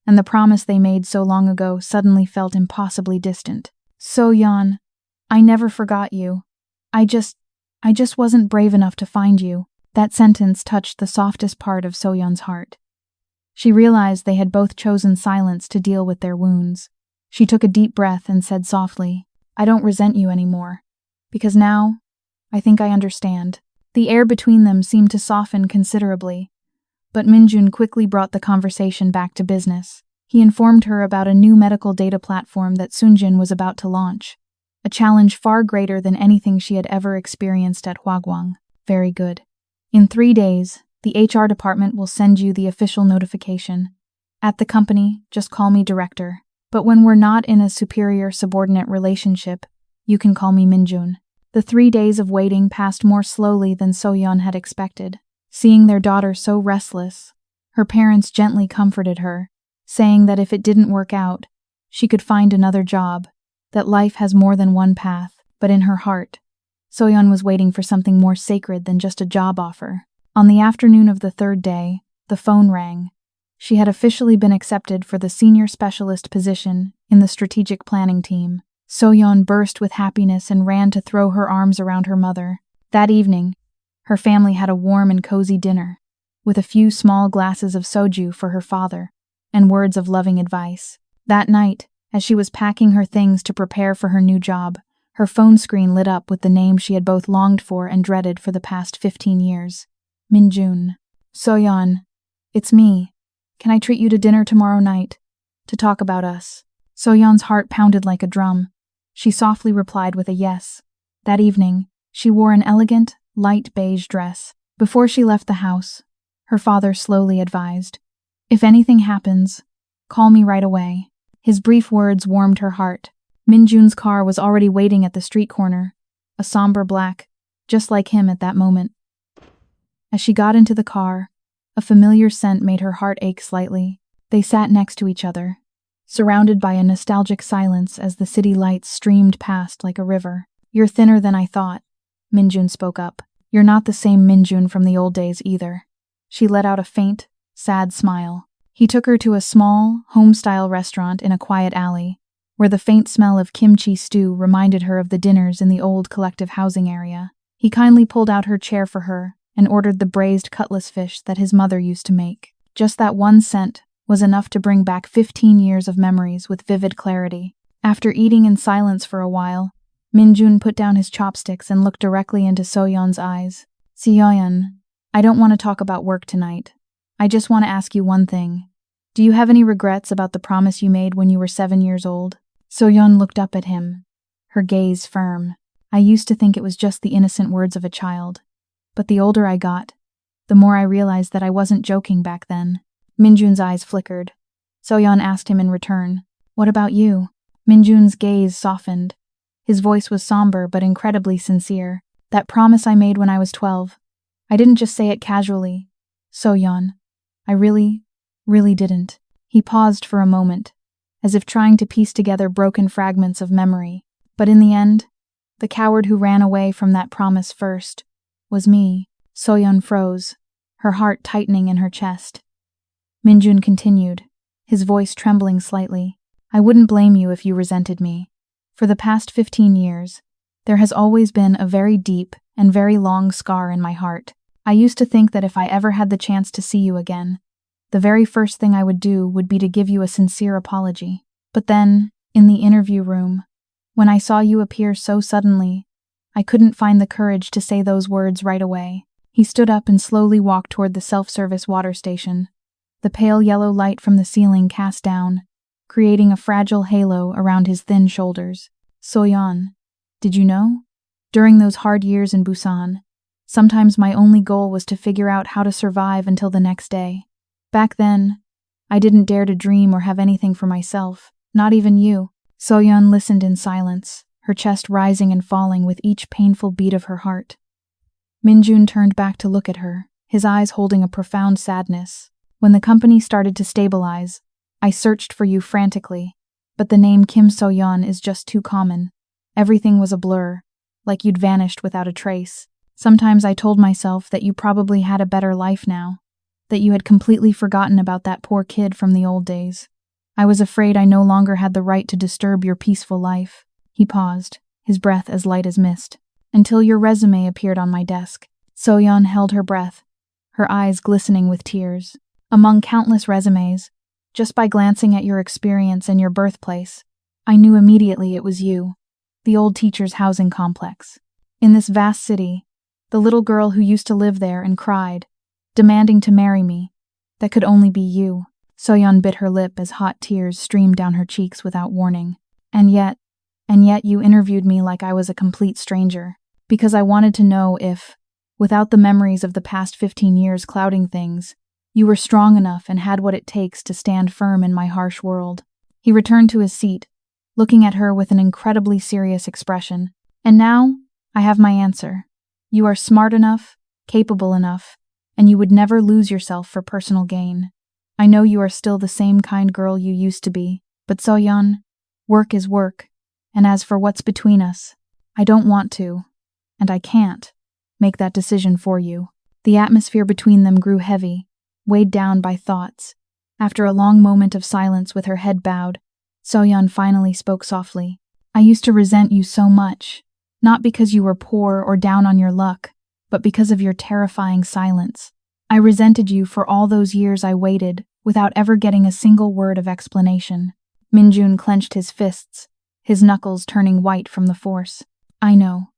and the promise they made so long ago suddenly felt impossibly distant. Soyeon, I never forgot you. I just wasn't brave enough to find you. That sentence touched the softest part of Soyeon's heart. She realized they had both chosen silence to deal with their wounds. She took a deep breath and said softly, I don't resent you anymore, because now, I think I understand. The air between them seemed to soften considerably, but Minjun quickly brought the conversation back to business. He informed her about a new medical data platform that Sunjin was about to launch, a challenge far greater than anything she had ever experienced at Hwagwang. Very good. In 3 days, the HR department will send you the official notification. At the company, just call me director. But when we're not in a superior-subordinate relationship, you can call me Minjun. The 3 days of waiting passed more slowly than Soyeon had expected. Seeing their daughter so restless, her parents gently comforted her, saying that if it didn't work out, she could find another job, that life has more than one path. But in her heart, Soyeon was waiting for something more sacred than just a job offer. On the afternoon of the 3rd day, the phone rang. She had officially been accepted for the senior specialist position in the strategic planning team. Soyeon burst with happiness and ran to throw her arms around her mother. That evening, her family had a warm and cozy dinner, with a few small glasses of soju for her father, and words of loving advice. That night, as she was packing her things to prepare for her new job, her phone screen lit up with the name she had both longed for and dreaded for the past 15 years. Minjun. Soyeon, it's me. Can I treat you to dinner tomorrow night? To talk about us. Soyeon's heart pounded like a drum. She softly replied with a yes. That evening, she wore an elegant, light beige dress. Before she left the house, her father slowly advised, If anything happens, call me right away. His brief words warmed her heart. Minjun's car was already waiting at the street corner, a somber black, just like him at that moment. As she got into the car, a familiar scent made her heart ache slightly. They sat next to each other, surrounded by a nostalgic silence as the city lights streamed past like a river. You're thinner than I thought, Minjun spoke up. You're not the same Minjun from the old days either. She let out a faint, sad smile. He took her to a small, home-style restaurant in a quiet alley, where the faint smell of kimchi stew reminded her of the dinners in the old collective housing area. He kindly pulled out her chair for her and ordered the braised cutlass fish that his mother used to make. Just that one scent was enough to bring back 15 years of memories with vivid clarity. After eating in silence for a while, Minjun put down his chopsticks and looked directly into Soyeon's eyes. Soyeon, I don't want to talk about work tonight. I just want to ask you one thing. Do you have any regrets about the promise you made when you were 7 years old? Soyeon looked up at him, her gaze firm. I used to think it was just the innocent words of a child. But the older I got, the more I realized that I wasn't joking back then. Minjun's eyes flickered. Soyeon asked him in return, What about you? Minjun's gaze softened. His voice was somber but incredibly sincere. That promise I made when I was 12. I didn't just say it casually. Soyeon, I really didn't. He paused for a moment, as if trying to piece together broken fragments of memory. But in the end, the coward who ran away from that promise first was me. Soyeon froze, her heart tightening in her chest. Minjun continued, his voice trembling slightly. I wouldn't blame you if you resented me. For the past 15 years, There has always been a very deep and very long scar in my heart. I used to think that if I ever had the chance to see you again, the very first thing I would do would be to give you a sincere apology. But then, in the interview room, when I saw you appear so suddenly, I couldn't find the courage to say those words right away. He stood up and slowly walked toward the self-service water station. The pale yellow light from the ceiling cast down, creating a fragile halo around his thin shoulders. Soyeon, did you know? During those hard years in Busan, sometimes my only goal was to figure out how to survive until the next day. Back then, I didn't dare to dream or have anything for myself, not even you. Soyeon listened in silence, her chest rising and falling with each painful beat of her heart. Minjun turned back to look at her, his eyes holding a profound sadness. When the company started to stabilize, I searched for you frantically, but the name Kim Soyeon is just too common. Everything was a blur, like you'd vanished without a trace. Sometimes I told myself that you probably had a better life now, that you had completely forgotten about that poor kid from the old days. I was afraid I no longer had the right to disturb your peaceful life. He paused, his breath as light as mist, until your resume appeared on my desk. Soyeon held her breath, her eyes glistening with tears. Among countless resumes, just by glancing at your experience and your birthplace, I knew immediately it was you, the old teacher's housing complex. In this vast city, the little girl who used to live there and cried, demanding to marry me, that could only be you. Soyeon bit her lip as hot tears streamed down her cheeks without warning. And yet you interviewed me like I was a complete stranger, because I wanted to know if, without the memories of the past 15 years clouding things, you were strong enough and had what it takes to stand firm in my harsh world. He returned to his seat, looking at her with an incredibly serious expression. And now, I have my answer. You are smart enough, capable enough, and you would never lose yourself for personal gain. I know you are still the same kind girl you used to be, but Soyeon, work is work, and as for what's between us, I don't want to, and I can't, make that decision for you. The atmosphere between them grew heavy, weighed down by thoughts. After a long moment of silence with her head bowed, Soyeon finally spoke softly. I used to resent you so much, not because you were poor or down on your luck, but because of your terrifying silence. I resented you for all those years I waited, without ever getting a single word of explanation. Minjun clenched his fists, his knuckles turning white from the force. I know.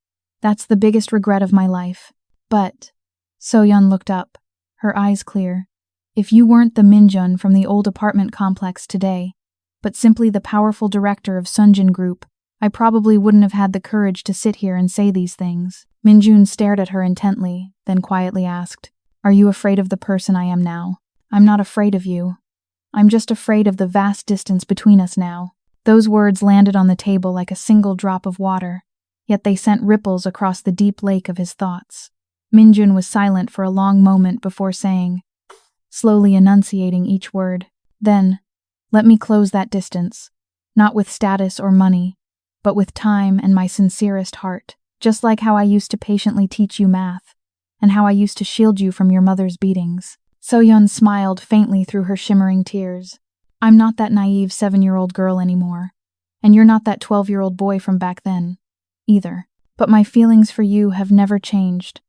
That's the biggest regret of my life. But, Soyeon looked up, her eyes clear. If you weren't the Minjun from the old apartment complex today, but simply the powerful director of Sunjin Group, I probably wouldn't have had the courage to sit here and say these things. Minjun stared at her intently, then quietly asked, Are you afraid of the person I am now? I'm not afraid of you. I'm just afraid of the vast distance between us now. Those words landed on the table like a single drop of water, yet they sent ripples across the deep lake of his thoughts. Minjun was silent for a long moment before saying, slowly enunciating each word, Then, let me close that distance, not with status or money, but with time and my sincerest heart, just like how I used to patiently teach you math, and how I used to shield you from your mother's beatings. Soyeon smiled faintly through her shimmering tears. I'm not that naive 7-year-old girl anymore, and you're not that 12-year-old boy from back then, either. But my feelings for you have never changed.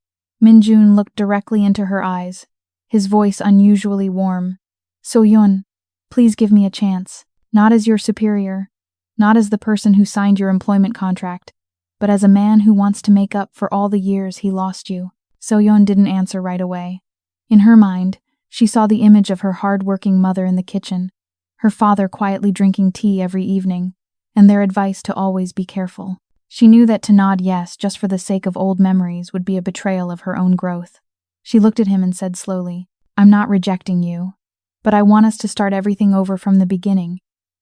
Minjun looked directly into her eyes, his voice unusually warm. Soyeon, please give me a chance, not as your superior, not as the person who signed your employment contract, but as a man who wants to make up for all the years he lost you. Soyeon didn't answer right away. In her mind, she saw the image of her hard-working mother in the kitchen, her father quietly drinking tea every evening, and their advice to always be careful. She knew that to nod yes just for the sake of old memories would be a betrayal of her own growth. She looked at him and said slowly, I'm not rejecting you, but I want us to start everything over from the beginning,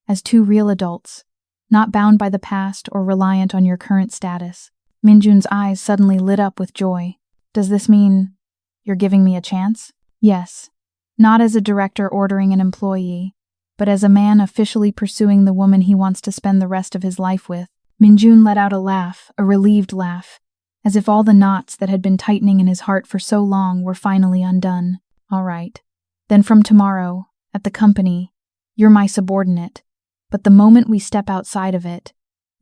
as two real adults, not bound by the past or reliant on your current status. Minjun's eyes suddenly lit up with joy. Does this mean you're giving me a chance? Yes. Not as a director ordering an employee, but as a man officially pursuing the woman he wants to spend the rest of his life with. Minjun let out a laugh, a relieved laugh, as if all the knots that had been tightening in his heart for so long were finally undone. All right. Then from tomorrow, at the company, you're my subordinate, but the moment we step outside of it,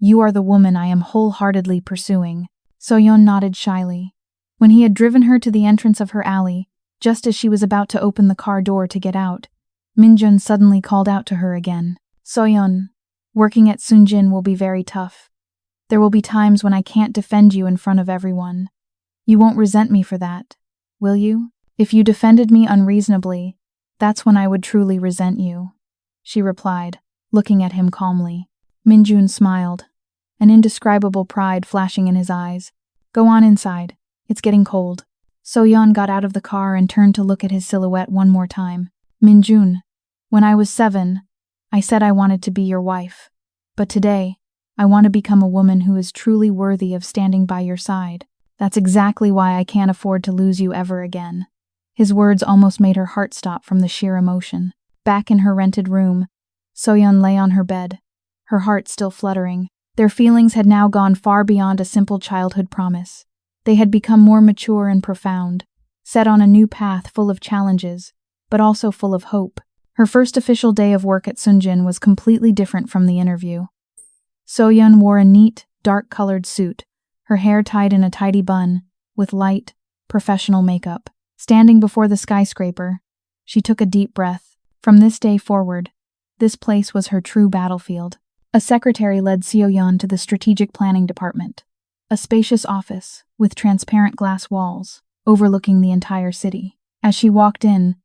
You are the woman I am wholeheartedly pursuing. Soyeon nodded shyly. When he had driven her to the entrance of her alley, just as she was about to open the car door to get out, Minjun suddenly called out to her again. Soyeon, working at Sunjin will be very tough. There will be times when I can't defend you in front of everyone. You won't resent me for that, will you? If you defended me unreasonably, that's when I would truly resent you, she replied, looking at him calmly. Minjun smiled, an indescribable pride flashing in his eyes. Go on inside. It's getting cold. Soyeon got out of the car and turned to look at his silhouette one more time. Minjun, when I was 7, I said I wanted to be your wife. But today, I want to become a woman who is truly worthy of standing by your side. That's exactly why I can't afford to lose you ever again. His words almost made her heart stop from the sheer emotion. Back in her rented room, Soyeon lay on her bed, her heart still fluttering. Their feelings had now gone far beyond a simple childhood promise. They had become more mature and profound, set on a new path full of challenges, but also full of hope. Her first official day of work at Sunjin was completely different from the interview. Soyeon wore a neat, dark-colored suit, her hair tied in a tidy bun, with light, professional makeup. Standing before the skyscraper, she took a deep breath. From this day forward, this place was her true battlefield. A secretary led Soyeon to the strategic planning department, a spacious office with transparent glass walls overlooking the entire city. As she walked in,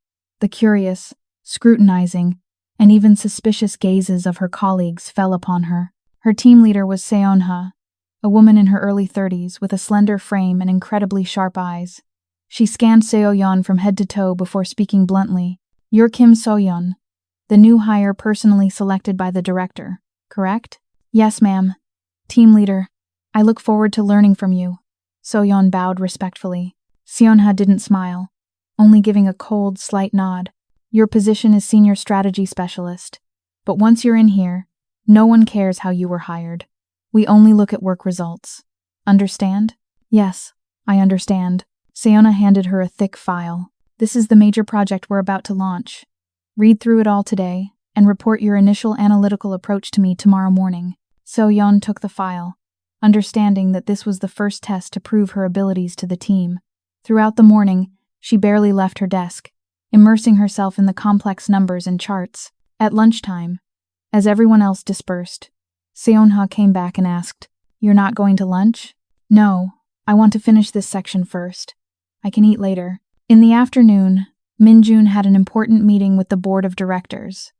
the curious, scrutinizing, and even suspicious gazes of her colleagues fell upon her. Her team leader was Seonha, a woman in her early 30s with a slender frame and incredibly sharp eyes. She scanned Seoyeon from head to toe before speaking bluntly. You're Kim Soyeon, the new hire personally selected by the director, correct? Yes, ma'am. Team leader, I look forward to learning from you. Soyeon bowed respectfully. Seonha didn't smile, only giving a cold, slight nod. Your position is senior strategy specialist, but once you're in here, no one cares how you were hired. We only look at work results. Understand? Yes, I understand. Seonha handed her a thick file. This is the major project we're about to launch. Read through it all today, and report your initial analytical approach to me tomorrow morning. Soyeon took the file, understanding that this was the first test to prove her abilities to the team. Throughout the morning, she barely left her desk, immersing herself in the complex numbers and charts. At lunchtime, as everyone else dispersed, Seonha came back and asked, You're not going to lunch? No, I want to finish this section first. I can eat later. In the afternoon, Minjun had an important meeting with the board of directors.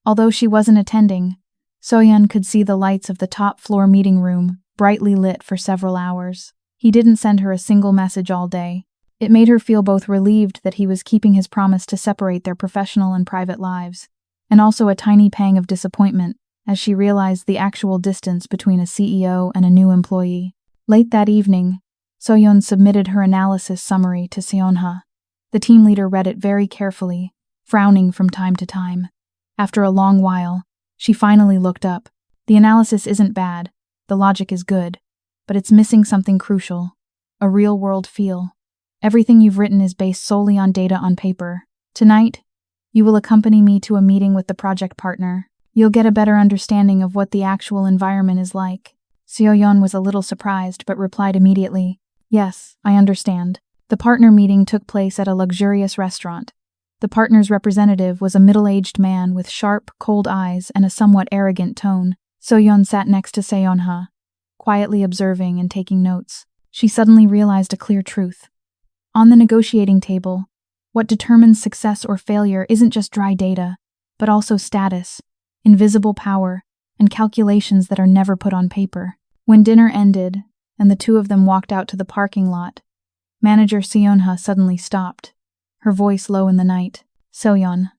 Although she wasn't attending, Soyeon could see the lights of the top-floor meeting room brightly lit for several hours. He didn't send her a single message all day. It made her feel both relieved that he was keeping his promise to separate their professional and private lives, and also a tiny pang of disappointment as she realized the actual distance between a CEO and a new employee. Late that evening, Soyeon submitted her analysis summary to Seonha. The team leader read it very carefully, frowning from time to time. After a long while, she finally looked up. The analysis isn't bad, the logic is good, but it's missing something crucial, a real-world feel. Everything you've written is based solely on data on paper. Tonight, you will accompany me to a meeting with the project partner. You'll get a better understanding of what the actual environment is like. Seoyeon was a little surprised but replied immediately, Yes, I understand. The partner meeting took place at a luxurious restaurant. The partner's representative was a middle-aged man with sharp, cold eyes and a somewhat arrogant tone. Soyeon sat next to Seonha, quietly observing and taking notes. She suddenly realized a clear truth. On the negotiating table, what determines success or failure isn't just dry data, but also status, invisible power, and calculations that are never put on paper. When dinner ended, and the two of them walked out to the parking lot, Manager Seonha suddenly stopped, her voice low in the night. Soyeon,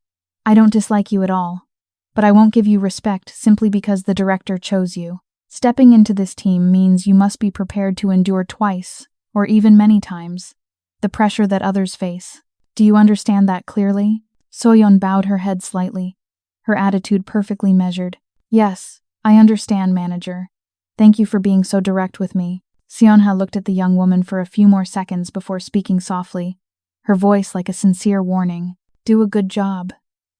I don't dislike you at all, but I won't give you respect simply because the director chose you. Stepping into this team means you must be prepared to endure twice, or even many times, the pressure that others face. Do you understand that clearly? Soyeon bowed her head slightly, her attitude perfectly measured. Yes, I understand, manager. Thank you for being so direct with me. Seonha looked at the young woman for a few more seconds before speaking softly, her voice like a sincere warning. Do a good job.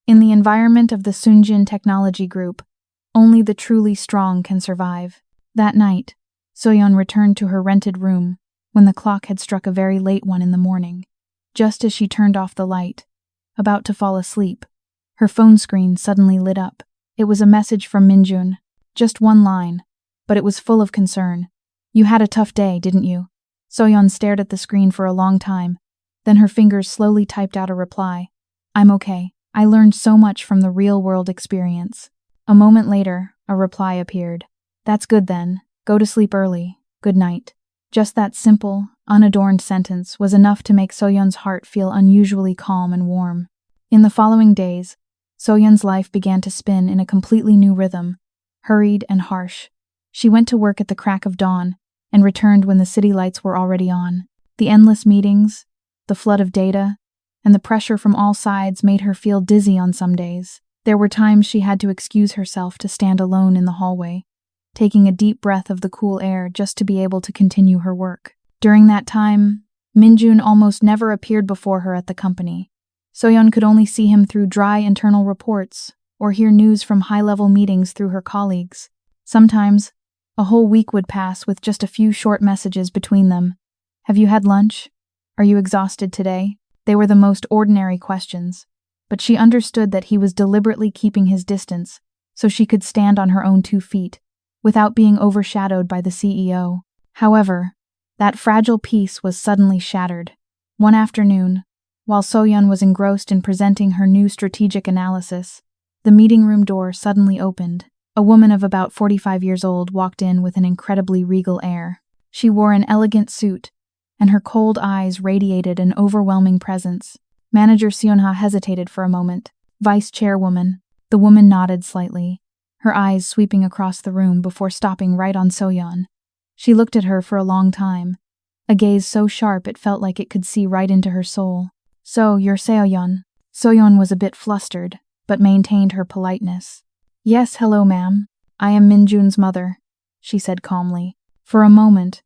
In the environment of the Sunjin Technology Group, only the truly strong can survive. That night, Soyeon returned to her rented room when the clock had struck a very late one in the morning. Just as she turned off the light, about to fall asleep, her phone screen suddenly lit up. It was a message from Minjun. Just one line, but it was full of concern. "You had a tough day, didn't you?" Soyeon stared at the screen for a long time. Then her fingers slowly typed out a reply. "I'm okay. I learned so much from the real-world experience." A moment later, a reply appeared. "That's good then. Go to sleep early. Good night." Just that simple, unadorned sentence was enough to make Soyeon's heart feel unusually calm and warm. In the following days, Soyeon's life began to spin in a completely new rhythm, hurried and harsh. She went to work at the crack of dawn and returned when the city lights were already on. The endless meetings, the flood of data, and the pressure from all sides made her feel dizzy on some days. There were times she had to excuse herself to stand alone in the hallway, taking a deep breath of the cool air just to be able to continue her work. During that time, Minjun almost never appeared before her at the company. Soyeon could only see him through dry internal reports or hear news from high-level meetings through her colleagues. Sometimes, a whole week would pass with just a few short messages between them. "Have you had lunch? Are you exhausted today?" They were the most ordinary questions, but she understood that he was deliberately keeping his distance so she could stand on her own 2 feet, without being overshadowed by the CEO. However, that fragile peace was suddenly shattered. One afternoon, while Soyeon was engrossed in presenting her new strategic analysis, the meeting room door suddenly opened. A woman of about 45 years old walked in with an incredibly regal air. She wore an elegant suit, and her cold eyes radiated an overwhelming presence. Manager Seonha hesitated for a moment. "Vice chairwoman." The woman nodded slightly, her eyes sweeping across the room before stopping right on Soyeon. She looked at her for a long time, a gaze so sharp it felt like it could see right into her soul. "So, you're Seoyeon." Soyeon was a bit flustered, but maintained her politeness. "Yes, hello ma'am. I am Minjun's mother," she said calmly. For a moment,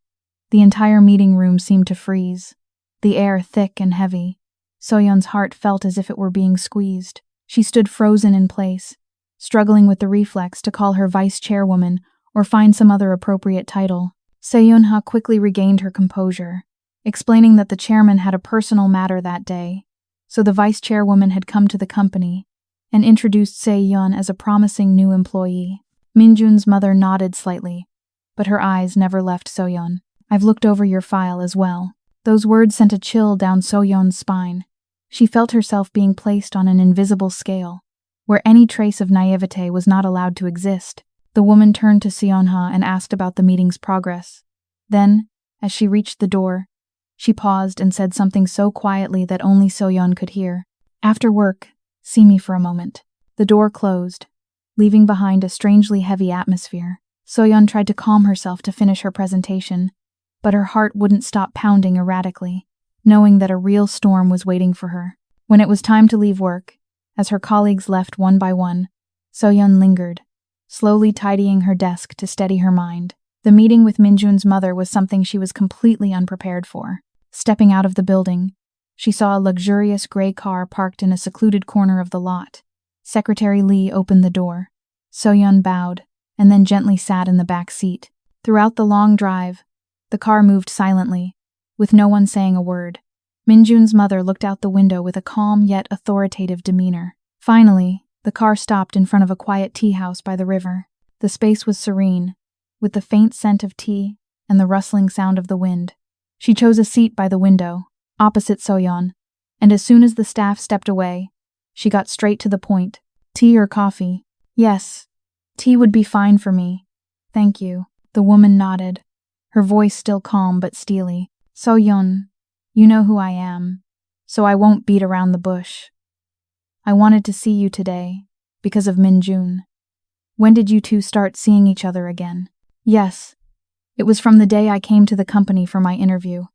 the entire meeting room seemed to freeze, the air thick and heavy. Soyeon's heart felt as if it were being squeezed. She stood frozen in place, struggling with the reflex to call her vice chairwoman or find some other appropriate title. Seonha quickly regained her composure, explaining that the chairman had a personal matter that day, so the vice chairwoman had come to the company and introduced Seyeon as a promising new employee. Minjun's mother nodded slightly, but her eyes never left Soyeon. "I've looked over your file as well." Those words sent a chill down Soyeon's spine. She felt herself being placed on an invisible scale, where any trace of naivete was not allowed to exist. The woman turned to Seonha and asked about the meeting's progress. Then, as she reached the door, she paused and said something so quietly that only Soyeon could hear. "After work, see me for a moment." The door closed, leaving behind a strangely heavy atmosphere. Soyeon tried to calm herself to finish her presentation, but her heart wouldn't stop pounding erratically, knowing that a real storm was waiting for her. When it was time to leave work, as her colleagues left one by one, Soyeon lingered, slowly tidying her desk to steady her mind. The meeting with Minjun's mother was something she was completely unprepared for. Stepping out of the building, she saw a luxurious gray car parked in a secluded corner of the lot. Secretary Lee opened the door. Soyeon bowed, and then gently sat in the back seat. Throughout the long drive, the car moved silently, with no one saying a word. Minjun's mother looked out the window with a calm yet authoritative demeanor. Finally, the car stopped in front of a quiet tea house by the river. The space was serene, with the faint scent of tea and the rustling sound of the wind. She chose a seat by the window, opposite Soyeon, and as soon as the staff stepped away, she got straight to the point. "Tea or coffee?" "Yes, tea would be fine for me. Thank you." The woman nodded, her voice still calm but steely. "Soyeon, you know who I am, so I won't beat around the bush. I wanted to see you today, because of Minjun." "When did you two start seeing each other again?" "Yes, it was from the day I came to the company for my interview,"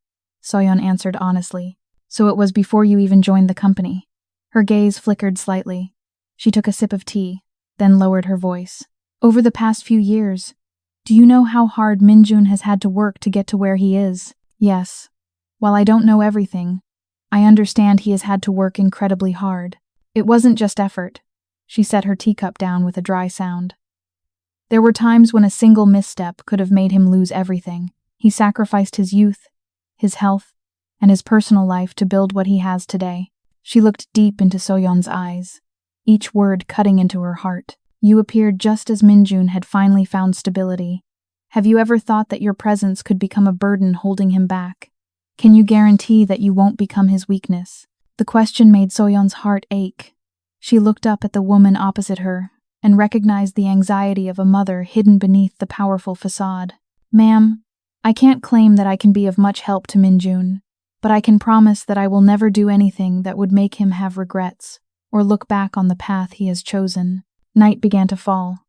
Soyeon answered honestly. "So it was before you even joined the company." Her gaze flickered slightly. She took a sip of tea, then lowered her voice. "Over the past few years, do you know how hard Minjun has had to work to get to where he is?" "Yes. While I don't know everything, I understand he has had to work incredibly hard. It wasn't just effort." She set her teacup down with a dry sound. There were times when a single misstep could have made him lose everything. He sacrificed his youth, his health, and his personal life to build what he has today. She looked deep into Soyeon's eyes, each word cutting into her heart. You appeared just as Minjun had finally found stability. Have you ever thought that your presence could become a burden holding him back? Can you guarantee that you won't become his weakness? The question made Soyeon's heart ache. She looked up at the woman opposite her and recognized the anxiety of a mother hidden beneath the powerful facade. Ma'am, I can't claim that I can be of much help to Minjun, but I can promise that I will never do anything that would make him have regrets or look back on the path he has chosen. Night began to fall,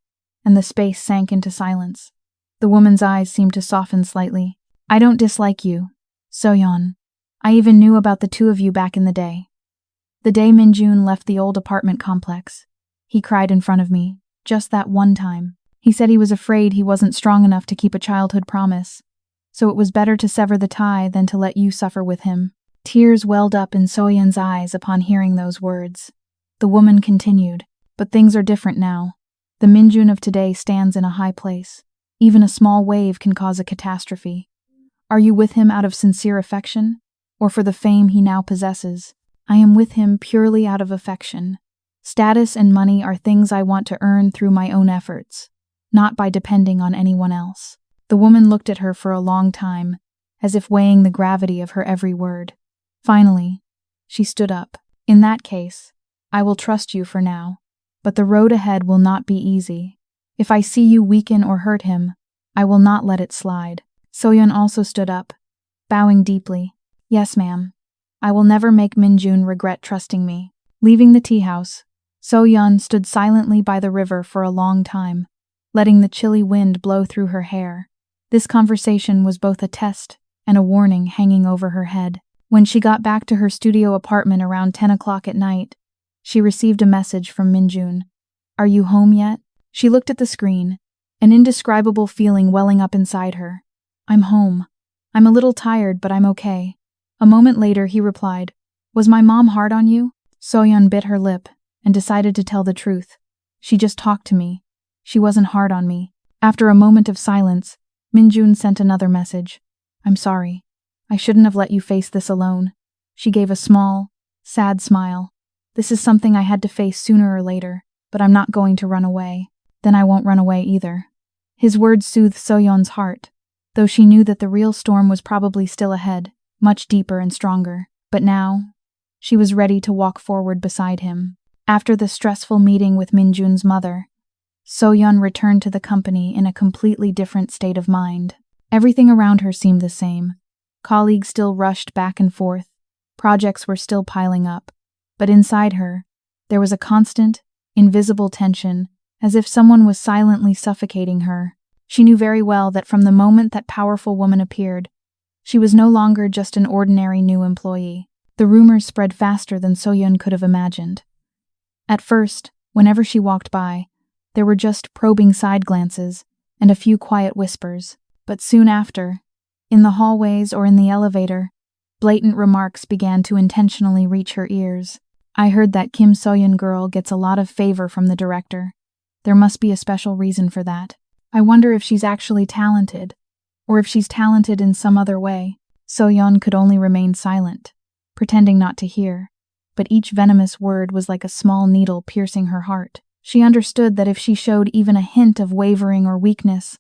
and the space sank into silence. The woman's eyes seemed to soften slightly. I don't dislike you, Soyeon. I even knew about the two of you back in the day. The day Minjun left the old apartment complex, he cried in front of me, just that one time. He said he was afraid he wasn't strong enough to keep a childhood promise, so it was better to sever the tie than to let you suffer with him. Tears welled up in Soyeon's eyes upon hearing those words. The woman continued, but things are different now. The Minjun of today stands in a high place. Even a small wave can cause a catastrophe. Are you with him out of sincere affection, or for the fame he now possesses? I am with him purely out of affection. Status and money are things I want to earn through my own efforts, not by depending on anyone else. The woman looked at her for a long time, as if weighing the gravity of her every word. Finally, she stood up. In that case, I will trust you for now. But the road ahead will not be easy. If I see you weaken or hurt him, I will not let it slide. Soyeon also stood up, bowing deeply. Yes, ma'am. I will never make Minjun regret trusting me. Leaving the tea house, Soyeon stood silently by the river for a long time, letting the chilly wind blow through her hair. This conversation was both a test and a warning hanging over her head. When she got back to her studio apartment around 10 o'clock at night, she received a message from Minjun. Are you home yet? She looked at the screen, an indescribable feeling welling up inside her. I'm home. I'm a little tired, but I'm okay. A moment later, he replied, Was my mom hard on you? Soyeon bit her lip and decided to tell the truth. She just talked to me. She wasn't hard on me. After a moment of silence, Minjun sent another message. I'm sorry. I shouldn't have let you face this alone. She gave a small, sad smile. This is something I had to face sooner or later, but I'm not going to run away. Then I won't run away either. His words soothed Soyeon's heart, though she knew that the real storm was probably still ahead, much deeper and stronger. But now, she was ready to walk forward beside him. After the stressful meeting with Minjun's mother, Soyeon returned to the company in a completely different state of mind. Everything around her seemed the same. Colleagues still rushed back and forth. Projects were still piling up. But inside her, there was a constant, invisible tension, as if someone was silently suffocating her. She knew very well that from the moment that powerful woman appeared, she was no longer just an ordinary new employee. The rumors spread faster than Soyeon could have imagined. At first, whenever she walked by, there were just probing side glances and a few quiet whispers. But soon after, in the hallways or in the elevator, blatant remarks began to intentionally reach her ears. I heard that Kim Soyeon girl gets a lot of favor from the director. There must be a special reason for that. I wonder if she's actually talented, or if she's talented in some other way. Soyeon could only remain silent, pretending not to hear, but each venomous word was like a small needle piercing her heart. She understood that if she showed even a hint of wavering or weakness,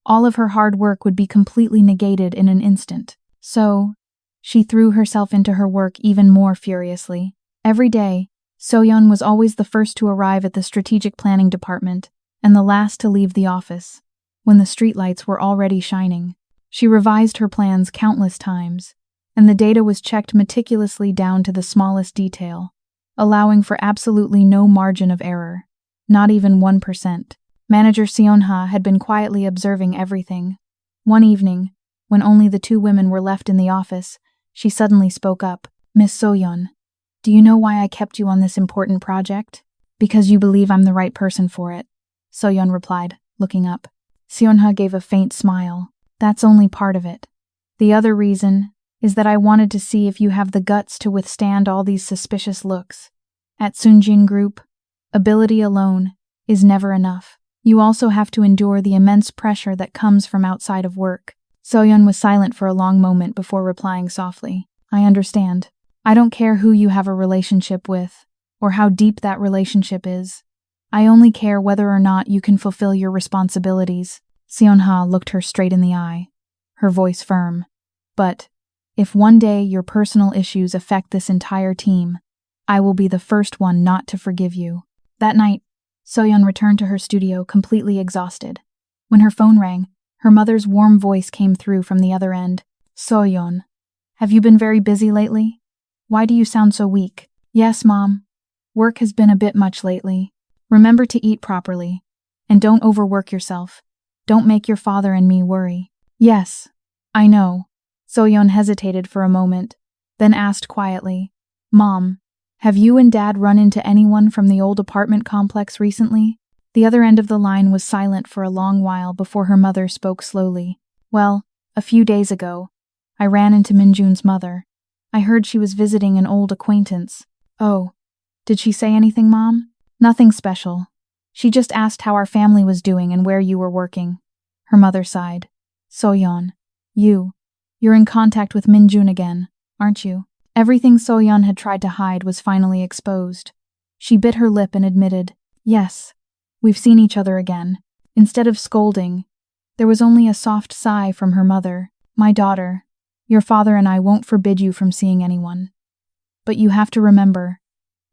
all of her hard work would be completely negated in an instant. So, she threw herself into her work even more furiously. Every day, Soyeon was always the first to arrive at the strategic planning department and the last to leave the office, when the streetlights were already shining. She revised her plans countless times, and the data was checked meticulously down to the smallest detail, allowing for absolutely no margin of error, not even 1%. Manager Seonha had been quietly observing everything. One evening, when only the two women were left in the office, she suddenly spoke up. Miss Soyeon, do you know why I kept you on this important project? Because you believe I'm the right person for it, Soyeon replied, looking up. Seonha gave a faint smile. That's only part of it. The other reason is that I wanted to see if you have the guts to withstand all these suspicious looks. At Sunjin Group, ability alone is never enough. You also have to endure the immense pressure that comes from outside of work. Soyeon was silent for a long moment before replying softly. I understand. I don't care who you have a relationship with, or how deep that relationship is. I only care whether or not you can fulfill your responsibilities. Seonha looked her straight in the eye, her voice firm. But, if one day your personal issues affect this entire team, I will be the first one not to forgive you. That night, Soyeon returned to her studio completely exhausted. When her phone rang, her mother's warm voice came through from the other end. Soyeon, have you been very busy lately? Why do you sound so weak? Yes, Mom. Work has been a bit much lately. Remember to eat properly. And don't overwork yourself. Don't make your father and me worry. Yes, I know. Soyeon hesitated for a moment, then asked quietly, Mom, have you and Dad run into anyone from the old apartment complex recently? The other end of the line was silent for a long while before her mother spoke slowly. Well, a few days ago, I ran into Minjun's mother. I heard she was visiting an old acquaintance. Oh, did she say anything, Mom? Nothing special. She just asked how our family was doing and where you were working. Her mother sighed. Soyeon, you're in contact with Minjun again, aren't you? Everything Soyeon had tried to hide was finally exposed. She bit her lip and admitted, Yes, we've seen each other again. Instead of scolding, there was only a soft sigh from her mother. My daughter, your father and I won't forbid you from seeing anyone. But you have to remember,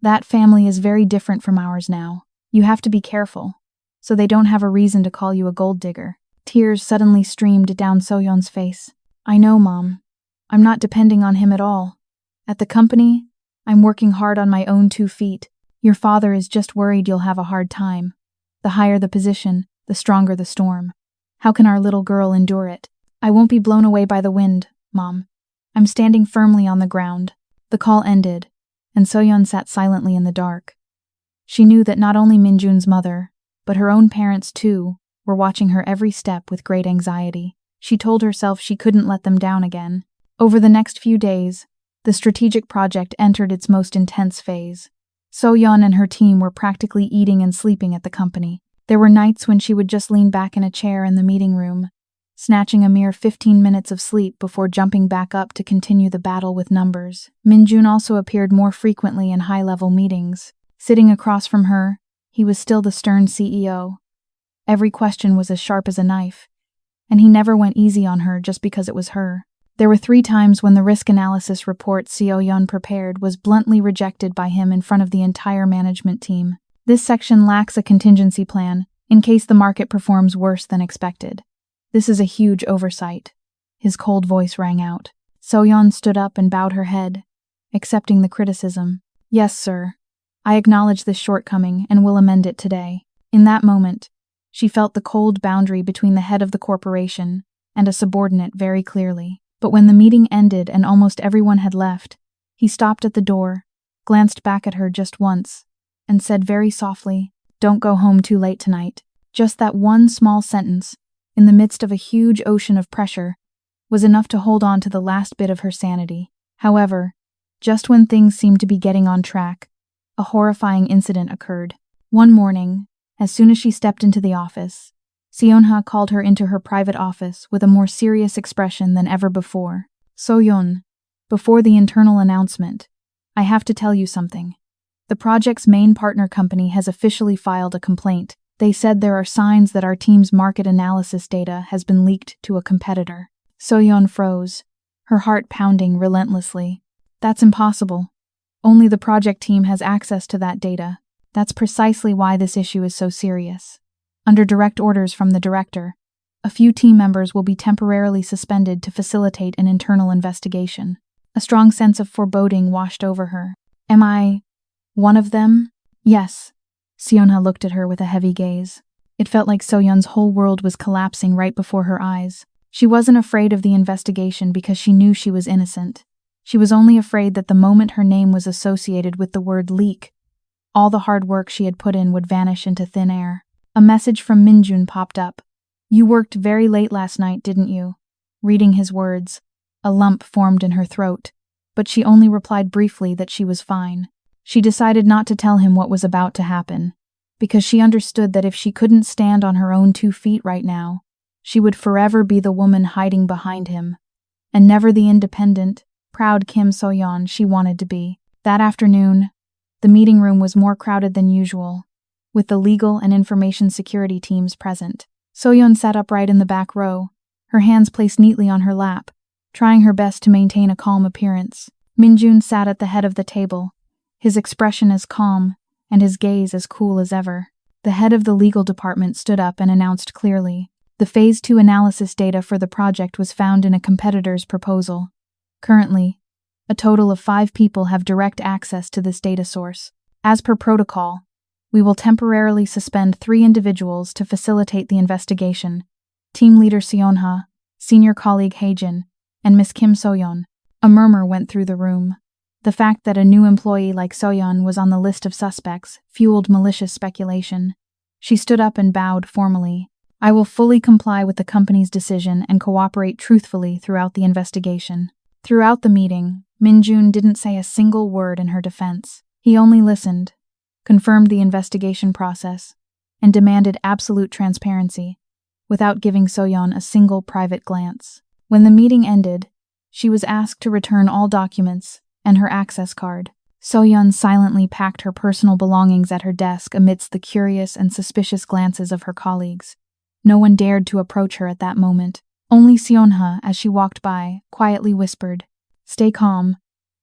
that family is very different from ours now. You have to be careful, so they don't have a reason to call you a gold digger. Tears suddenly streamed down Soyeon's face. I know, Mom. I'm not depending on him at all. At the company, I'm working hard on my own 2 feet. Your father is just worried you'll have a hard time. The higher the position, the stronger the storm. How can our little girl endure it? I won't be blown away by the wind, Mom. I'm standing firmly on the ground. The call ended, and Soyeon sat silently in the dark. She knew that not only Minjun's mother, but her own parents too, were watching her every step with great anxiety. She told herself she couldn't let them down again. Over the next few days, the strategic project entered its most intense phase. Soyeon and her team were practically eating and sleeping at the company. There were nights when she would just lean back in a chair in the meeting room, snatching a mere 15 minutes of sleep before jumping back up to continue the battle with numbers. Minjun also appeared more frequently in high-level meetings. Sitting across from her, he was still the stern CEO. Every question was as sharp as a knife, and he never went easy on her just because it was her. There were 3 times when the risk analysis report Seoyeon prepared was bluntly rejected by him in front of the entire management team. This section lacks a contingency plan, in case the market performs worse than expected. This is a huge oversight. His cold voice rang out. Soyeon stood up and bowed her head, accepting the criticism. Yes, sir. I acknowledge this shortcoming and will amend it today. In that moment, she felt the cold boundary between the head of the corporation and a subordinate very clearly. But when the meeting ended and almost everyone had left, he stopped at the door, glanced back at her just once, and said very softly, Don't go home too late tonight. Just that one small sentence, in the midst of a huge ocean of pressure, was enough to hold on to the last bit of her sanity. However, just when things seemed to be getting on track, a horrifying incident occurred. One morning, as soon as she stepped into the office, Seonha called her into her private office with a more serious expression than ever before. Soyeon, before the internal announcement, I have to tell you something. The project's main partner company has officially filed a complaint. They said there are signs that our team's market analysis data has been leaked to a competitor. Soyeon froze, her heart pounding relentlessly. That's impossible. Only the project team has access to that data. That's precisely why this issue is so serious. Under direct orders from the director, a few team members will be temporarily suspended to facilitate an internal investigation. A strong sense of foreboding washed over her. Am I one of them? Yes. Seonha looked at her with a heavy gaze. It felt like Soyeon's whole world was collapsing right before her eyes. She wasn't afraid of the investigation because she knew she was innocent. She was only afraid that the moment her name was associated with the word leak, all the hard work she had put in would vanish into thin air. A message from Minjun popped up. You worked very late last night, didn't you? Reading his words, a lump formed in her throat, but she only replied briefly that she was fine. She decided not to tell him what was about to happen, because she understood that if she couldn't stand on her own 2 feet right now, she would forever be the woman hiding behind him, and never the independent, proud Kim So-yeon she wanted to be. That afternoon, the meeting room was more crowded than usual, with the legal and information security teams present. So-yeon sat upright in the back row, her hands placed neatly on her lap, trying her best to maintain a calm appearance. Min-jun sat at the head of the table, his expression as calm and his gaze as cool as ever. The head of the legal department stood up and announced clearly, the Phase 2 analysis data for the project was found in a competitor's proposal. Currently, a total of 5 people have direct access to this data source. As per protocol, we will temporarily suspend 3 individuals to facilitate the investigation: Team Leader Seonha, Senior Colleague Haejin, and Miss Kim So-yeon. A murmur went through the room. The fact that a new employee like So-yeon was on the list of suspects fueled malicious speculation. She stood up and bowed formally. I will fully comply with the company's decision and cooperate truthfully throughout the investigation. Throughout the meeting, Min-jun didn't say a single word in her defense. He only listened, confirmed the investigation process, and demanded absolute transparency, without giving So-yeon a single private glance. When the meeting ended, she was asked to return all documents and her access card. So-yeon silently packed her personal belongings at her desk amidst the curious and suspicious glances of her colleagues. No one dared to approach her at that moment. Only Seonha, as she walked by, quietly whispered, "Stay calm.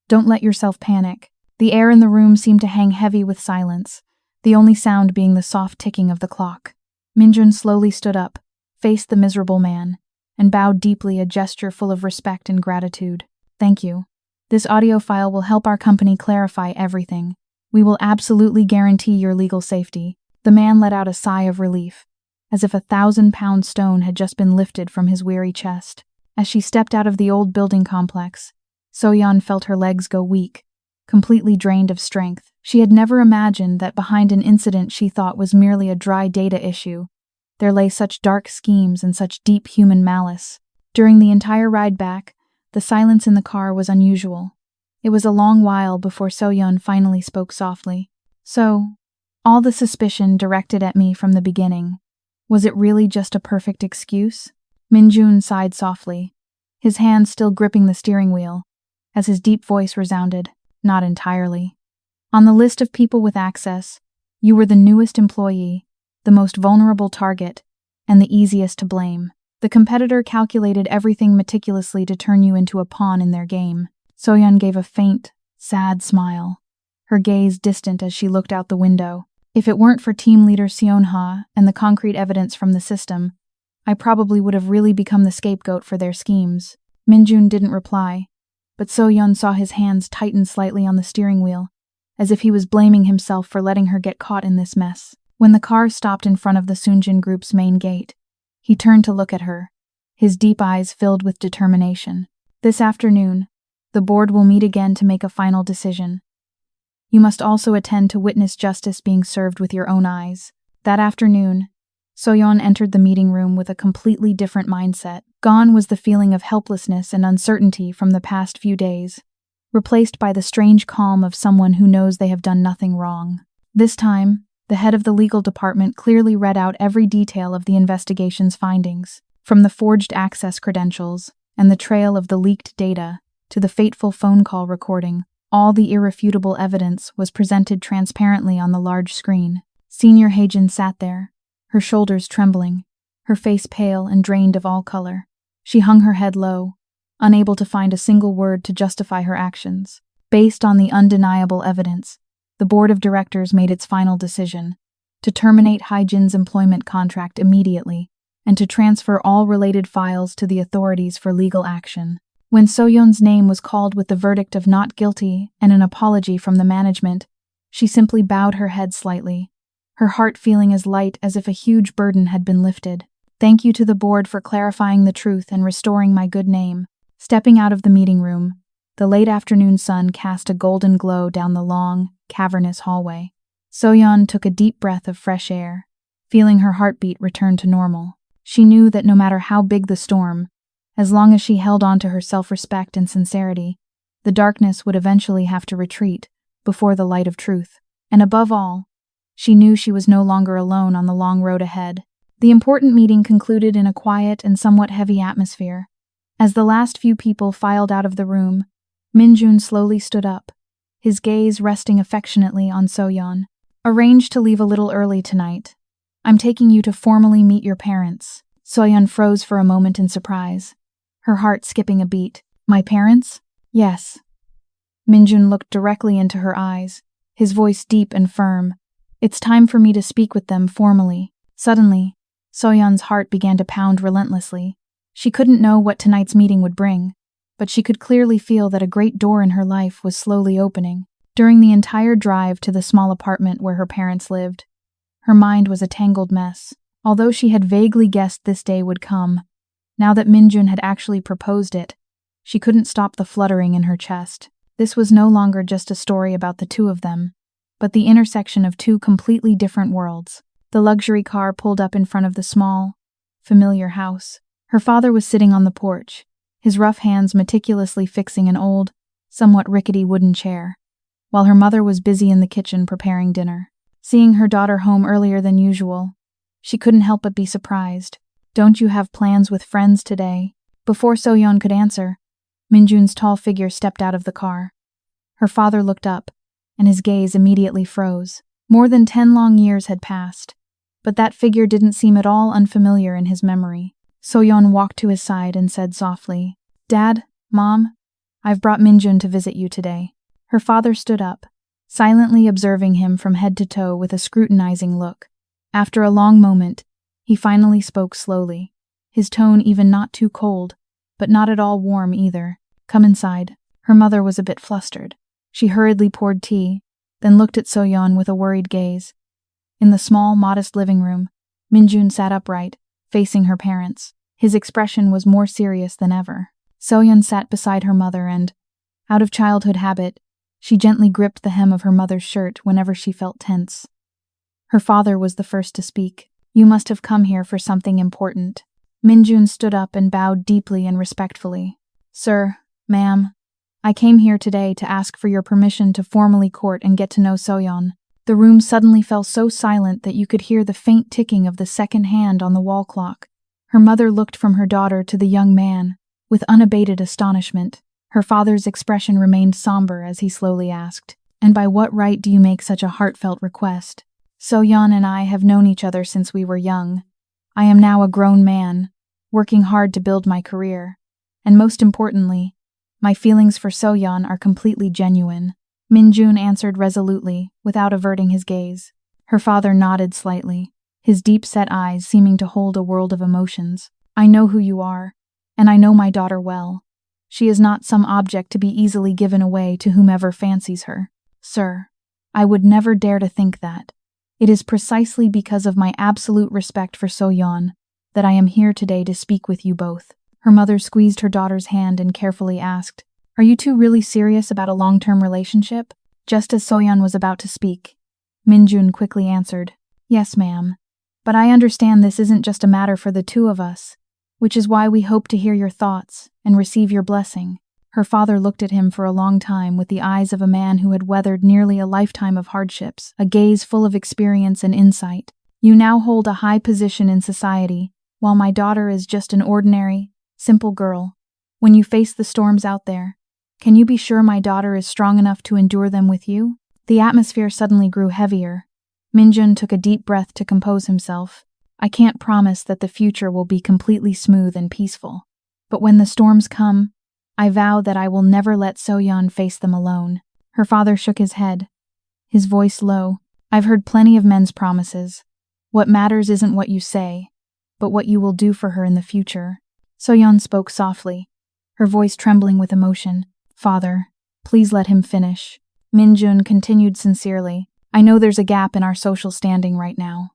Don't let yourself panic." The air in the room seemed to hang heavy with silence, the only sound being the soft ticking of the clock. Min-jun slowly stood up, faced the miserable man, and bowed deeply, a gesture full of respect and gratitude. "Thank you. This audio file will help our company clarify everything. We will absolutely guarantee your legal safety." The man let out a sigh of relief, as if a 1,000-pound stone had just been lifted from his weary chest. As she stepped out of the old building complex, So-yeon felt her legs go weak, completely drained of strength. She had never imagined that behind an incident she thought was merely a dry data issue, there lay such dark schemes and such deep human malice. During the entire ride back, the silence in the car was unusual. It was a long while before So-yeon finally spoke softly. "So, all the suspicion directed at me from the beginning, was it really just a perfect excuse?" Min-jun sighed softly, his hand still gripping the steering wheel, as his deep voice resounded, "Not entirely. On the list of people with access, you were the newest employee, the most vulnerable target, and the easiest to blame. The competitor calculated everything meticulously to turn you into a pawn in their game." So-yeon gave a faint, sad smile, her gaze distant as she looked out the window. "If it weren't for team leader Seonha and the concrete evidence from the system, I probably would have really become the scapegoat for their schemes." Min-jun didn't reply, but So-yeon saw his hands tighten slightly on the steering wheel, as if he was blaming himself for letting her get caught in this mess. When the car stopped in front of the Sunjin Group's main gate, he turned to look at her, his deep eyes filled with determination. "This afternoon, the board will meet again to make a final decision. You must also attend to witness justice being served with your own eyes." That afternoon, So-yeon entered the meeting room with a completely different mindset. Gone was the feeling of helplessness and uncertainty from the past few days, replaced by the strange calm of someone who knows they have done nothing wrong. This time, the head of the legal department clearly read out every detail of the investigation's findings, from the forged access credentials and the trail of the leaked data to the fateful phone call recording. All the irrefutable evidence was presented transparently on the large screen. Senior Haejin sat there, her shoulders trembling, her face pale and drained of all color. She hung her head low, unable to find a single word to justify her actions. Based on the undeniable evidence, the board of directors made its final decision to terminate Haejin's employment contract immediately and to transfer all related files to the authorities for legal action. When So-yeon's name was called with the verdict of not guilty and an apology from the management, she simply bowed her head slightly, her heart feeling as light as if a huge burden had been lifted. "Thank you to the board for clarifying the truth and restoring my good name." Stepping out of the meeting room, the late afternoon sun cast a golden glow down the long, cavernous hallway. So-yeon took a deep breath of fresh air, feeling her heartbeat return to normal. She knew that no matter how big the storm, as long as she held on to her self-respect and sincerity, the darkness would eventually have to retreat before the light of truth. And above all, She knew she was no longer alone on the long road ahead. The important meeting concluded in a quiet and somewhat heavy atmosphere. As the last few people filed out of the room, Minjun slowly stood up, his gaze resting affectionately on Soyeon. Arranged to leave a little early tonight. I'm taking you to formally meet your parents. Soyeon froze for a moment in surprise, her heart skipping a beat. My parents? Yes. Minjun looked directly into her eyes, his voice deep and firm. It's time for me to speak with them formally. Suddenly, Soyeon's heart began to pound relentlessly. She couldn't know what tonight's meeting would bring, but she could clearly feel that a great door in her life was slowly opening. During the entire drive to the small apartment where her parents lived, her mind was a tangled mess. Although she had vaguely guessed this day would come, now that Minjun had actually proposed it, she couldn't stop the fluttering in her chest. This was no longer just a story about the two of them, but the intersection of two completely different worlds. The luxury car pulled up in front of the small, familiar house. Her father was sitting on the porch, his rough hands meticulously fixing an old, somewhat rickety wooden chair, while her mother was busy in the kitchen preparing dinner. Seeing her daughter home earlier than usual, she couldn't help but be surprised. Don't you have plans with friends today? Before Soyeon could answer, Minjun's tall figure stepped out of the car. Her father looked up, and his gaze immediately froze. More than 10 long years had passed, but that figure didn't seem at all unfamiliar in his memory. Soyeon walked to his side and said softly, Dad, Mom, I've brought Minjun to visit you today. Her father stood up, silently observing him from head to toe with a scrutinizing look. After a long moment, he finally spoke slowly, his tone even not too cold, but not at all warm either. Come inside. Her mother was a bit flustered. She hurriedly poured tea, then looked at Soyeon with a worried gaze. In the small, modest living room, Minjun sat upright, facing her parents. His expression was more serious than ever. Soyeon sat beside her mother and, out of childhood habit, she gently gripped the hem of her mother's shirt whenever she felt tense. Her father was the first to speak. You must have come here for something important. Minjun stood up and bowed deeply and respectfully. Sir, ma'am, I came here today to ask for your permission to formally court and get to know Soyeon. The room suddenly fell so silent that you could hear the faint ticking of the second hand on the wall clock. Her mother looked from her daughter to the young man, with unabated astonishment. Her father's expression remained somber as he slowly asked, And by what right do you make such a heartfelt request? Soyeon and I have known each other since we were young. I am now a grown man, working hard to build my career. And most importantly, my feelings for Soyeon are completely genuine. Minjun answered resolutely, without averting his gaze. Her father nodded slightly, his deep-set eyes seeming to hold a world of emotions. I know who you are, and I know my daughter well. She is not some object to be easily given away to whomever fancies her. Sir, I would never dare to think that. It is precisely because of my absolute respect for Soyeon that I am here today to speak with you both. Her mother squeezed her daughter's hand and carefully asked, Are you two really serious about a long-term relationship? Just as Soyeon was about to speak, Minjun quickly answered, Yes, ma'am. But I understand this isn't just a matter for the two of us, which is why we hope to hear your thoughts and receive your blessing. Her father looked at him for a long time with the eyes of a man who had weathered nearly a lifetime of hardships, a gaze full of experience and insight. You now hold a high position in society, while my daughter is just an ordinary, simple girl. When you face the storms out there, can you be sure my daughter is strong enough to endure them with you? The atmosphere suddenly grew heavier. Minjun took a deep breath to compose himself. I can't promise that the future will be completely smooth and peaceful, but when the storms come, I vow that I will never let Soyeon face them alone. Her father shook his head, his voice low. I've heard plenty of men's promises. What matters isn't what you say, but what you will do for her in the future. Soyeon spoke softly, her voice trembling with emotion. Father, please let him finish. Minjun continued sincerely. I know there's a gap in our social standing right now,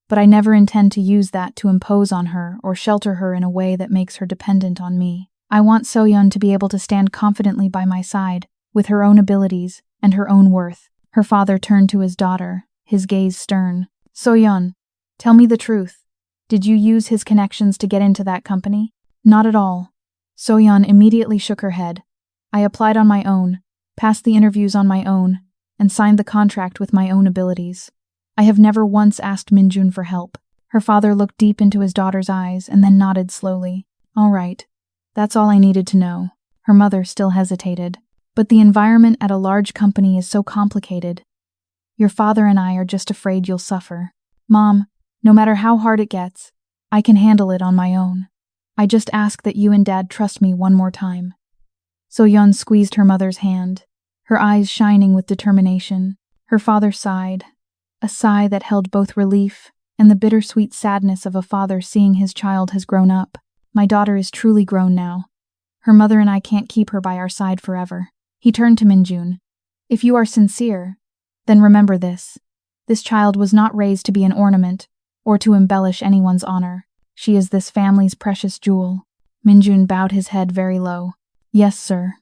but I never intend to use that to impose on her or shelter her in a way that makes her dependent on me. I want Soyeon to be able to stand confidently by my side, with her own abilities and her own worth. Her father turned to his daughter, his gaze stern. Soyeon, tell me the truth. Did you use his connections to get into that company? Not at all. Soyeon immediately shook her head. I applied on my own, passed the interviews on my own, and signed the contract with my own abilities. I have never once asked Minjun for help. Her father looked deep into his daughter's eyes and then nodded slowly. All right. That's all I needed to know. Her mother still hesitated. But the environment at a large company is so complicated. Your father and I are just afraid you'll suffer. Mom, no matter how hard it gets, I can handle it on my own. I just ask that you and Dad trust me one more time. So-yeon squeezed her mother's hand, her eyes shining with determination. Her father sighed, a sigh that held both relief and the bittersweet sadness of a father seeing his child has grown up. My daughter is truly grown now. Her mother and I can't keep her by our side forever. He turned to Minjun. If you are sincere, then remember this. This child was not raised to be an ornament or to embellish anyone's honor. She is this family's precious jewel. Minjun bowed his head very low. Yes, sir.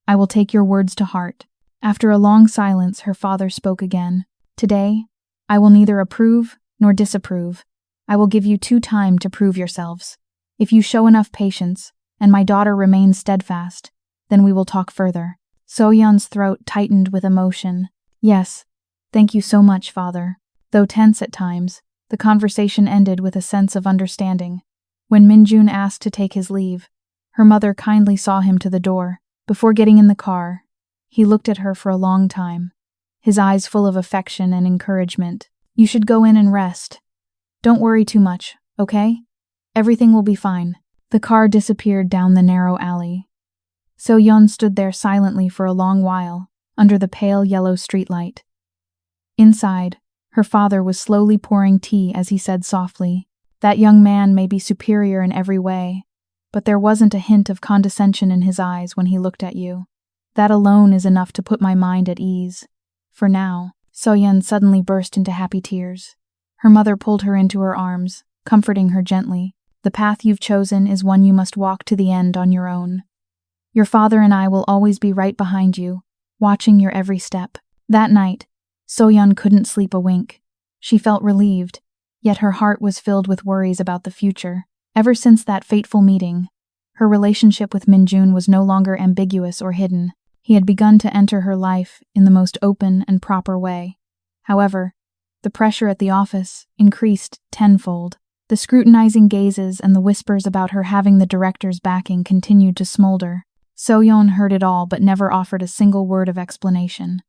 I will take your words to heart. After a long silence, her father spoke again. Today, I will neither approve nor disapprove. I will give you 2 time to prove yourselves. If you show enough patience, and my daughter remains steadfast, then we will talk further. So-yeon's throat tightened with emotion. Yes, thank you so much, father. Though tense at times, the conversation ended with a sense of understanding. When Minjun asked to take his leave, her mother kindly saw him to the door. Before getting in the car, he looked at her for a long time, his eyes full of affection and encouragement. You should go in and rest. Don't worry too much, okay? Everything will be fine. The car disappeared down the narrow alley. So-yeon stood there silently for a long while, under the pale yellow streetlight. Inside, her father was slowly pouring tea as he said softly, That young man may be superior in every way, but there wasn't a hint of condescension in his eyes when he looked at you. That alone is enough to put my mind at ease. For now, So-yeon suddenly burst into happy tears. Her mother pulled her into her arms, comforting her gently. The path you've chosen is one you must walk to the end on your own. Your father and I will always be right behind you, watching your every step. That night, So-yeon couldn't sleep a wink. She felt relieved, yet her heart was filled with worries about the future. Ever since that fateful meeting, her relationship with Minjun was no longer ambiguous or hidden. He had begun to enter her life in the most open and proper way. However, the pressure at the office increased tenfold. The scrutinizing gazes and the whispers about her having the director's backing continued to smolder. So-yeon heard it all but never offered a single word of explanation.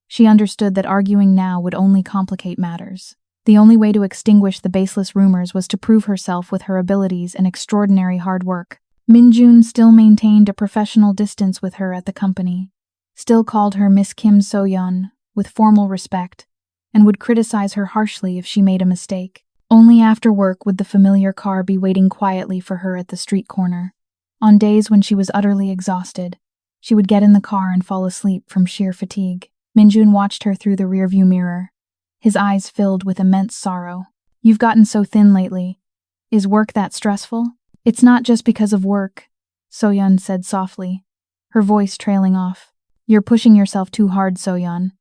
She understood that arguing now would only complicate matters. The only way to extinguish the baseless rumors was to prove herself with her abilities and extraordinary hard work. Minjun still maintained a professional distance with her at the company, still called her Miss Kim So-yeon with formal respect, and would criticize her harshly if she made a mistake. Only after work would the familiar car be waiting quietly for her at the street corner. On days when she was utterly exhausted, she would get in the car and fall asleep from sheer fatigue. Minjun watched her through the rearview mirror, his eyes filled with immense sorrow. You've gotten so thin lately. Is work that stressful? It's not just because of work, So-yeon said softly, her voice trailing off. You're pushing yourself too hard, So-yeon.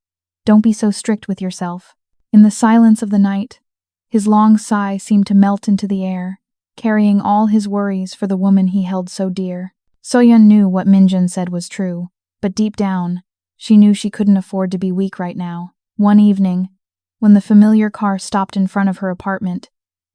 Don't be so strict with yourself. In the silence of the night, his long sigh seemed to melt into the air, carrying all his worries for the woman he held so dear. So-yeon knew what Minjun said was true, but deep down, she knew she couldn't afford to be weak right now. One evening, when the familiar car stopped in front of her apartment,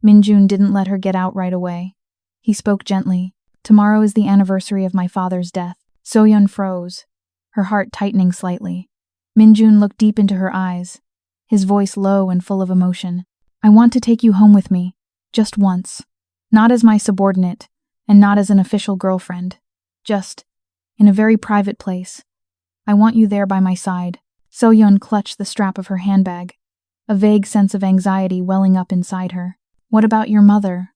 Minjun didn't let her get out right away. He spoke gently. Tomorrow is the anniversary of my father's death. So-yeon froze, her heart tightening slightly. Minjun looked deep into her eyes, his voice low and full of emotion. I want to take you home with me, just once. Not as my subordinate, and not as an official girlfriend. Just, in a very private place. I want you there by my side. So-yeon clutched the strap of her handbag, a vague sense of anxiety welling up inside her. What about your mother?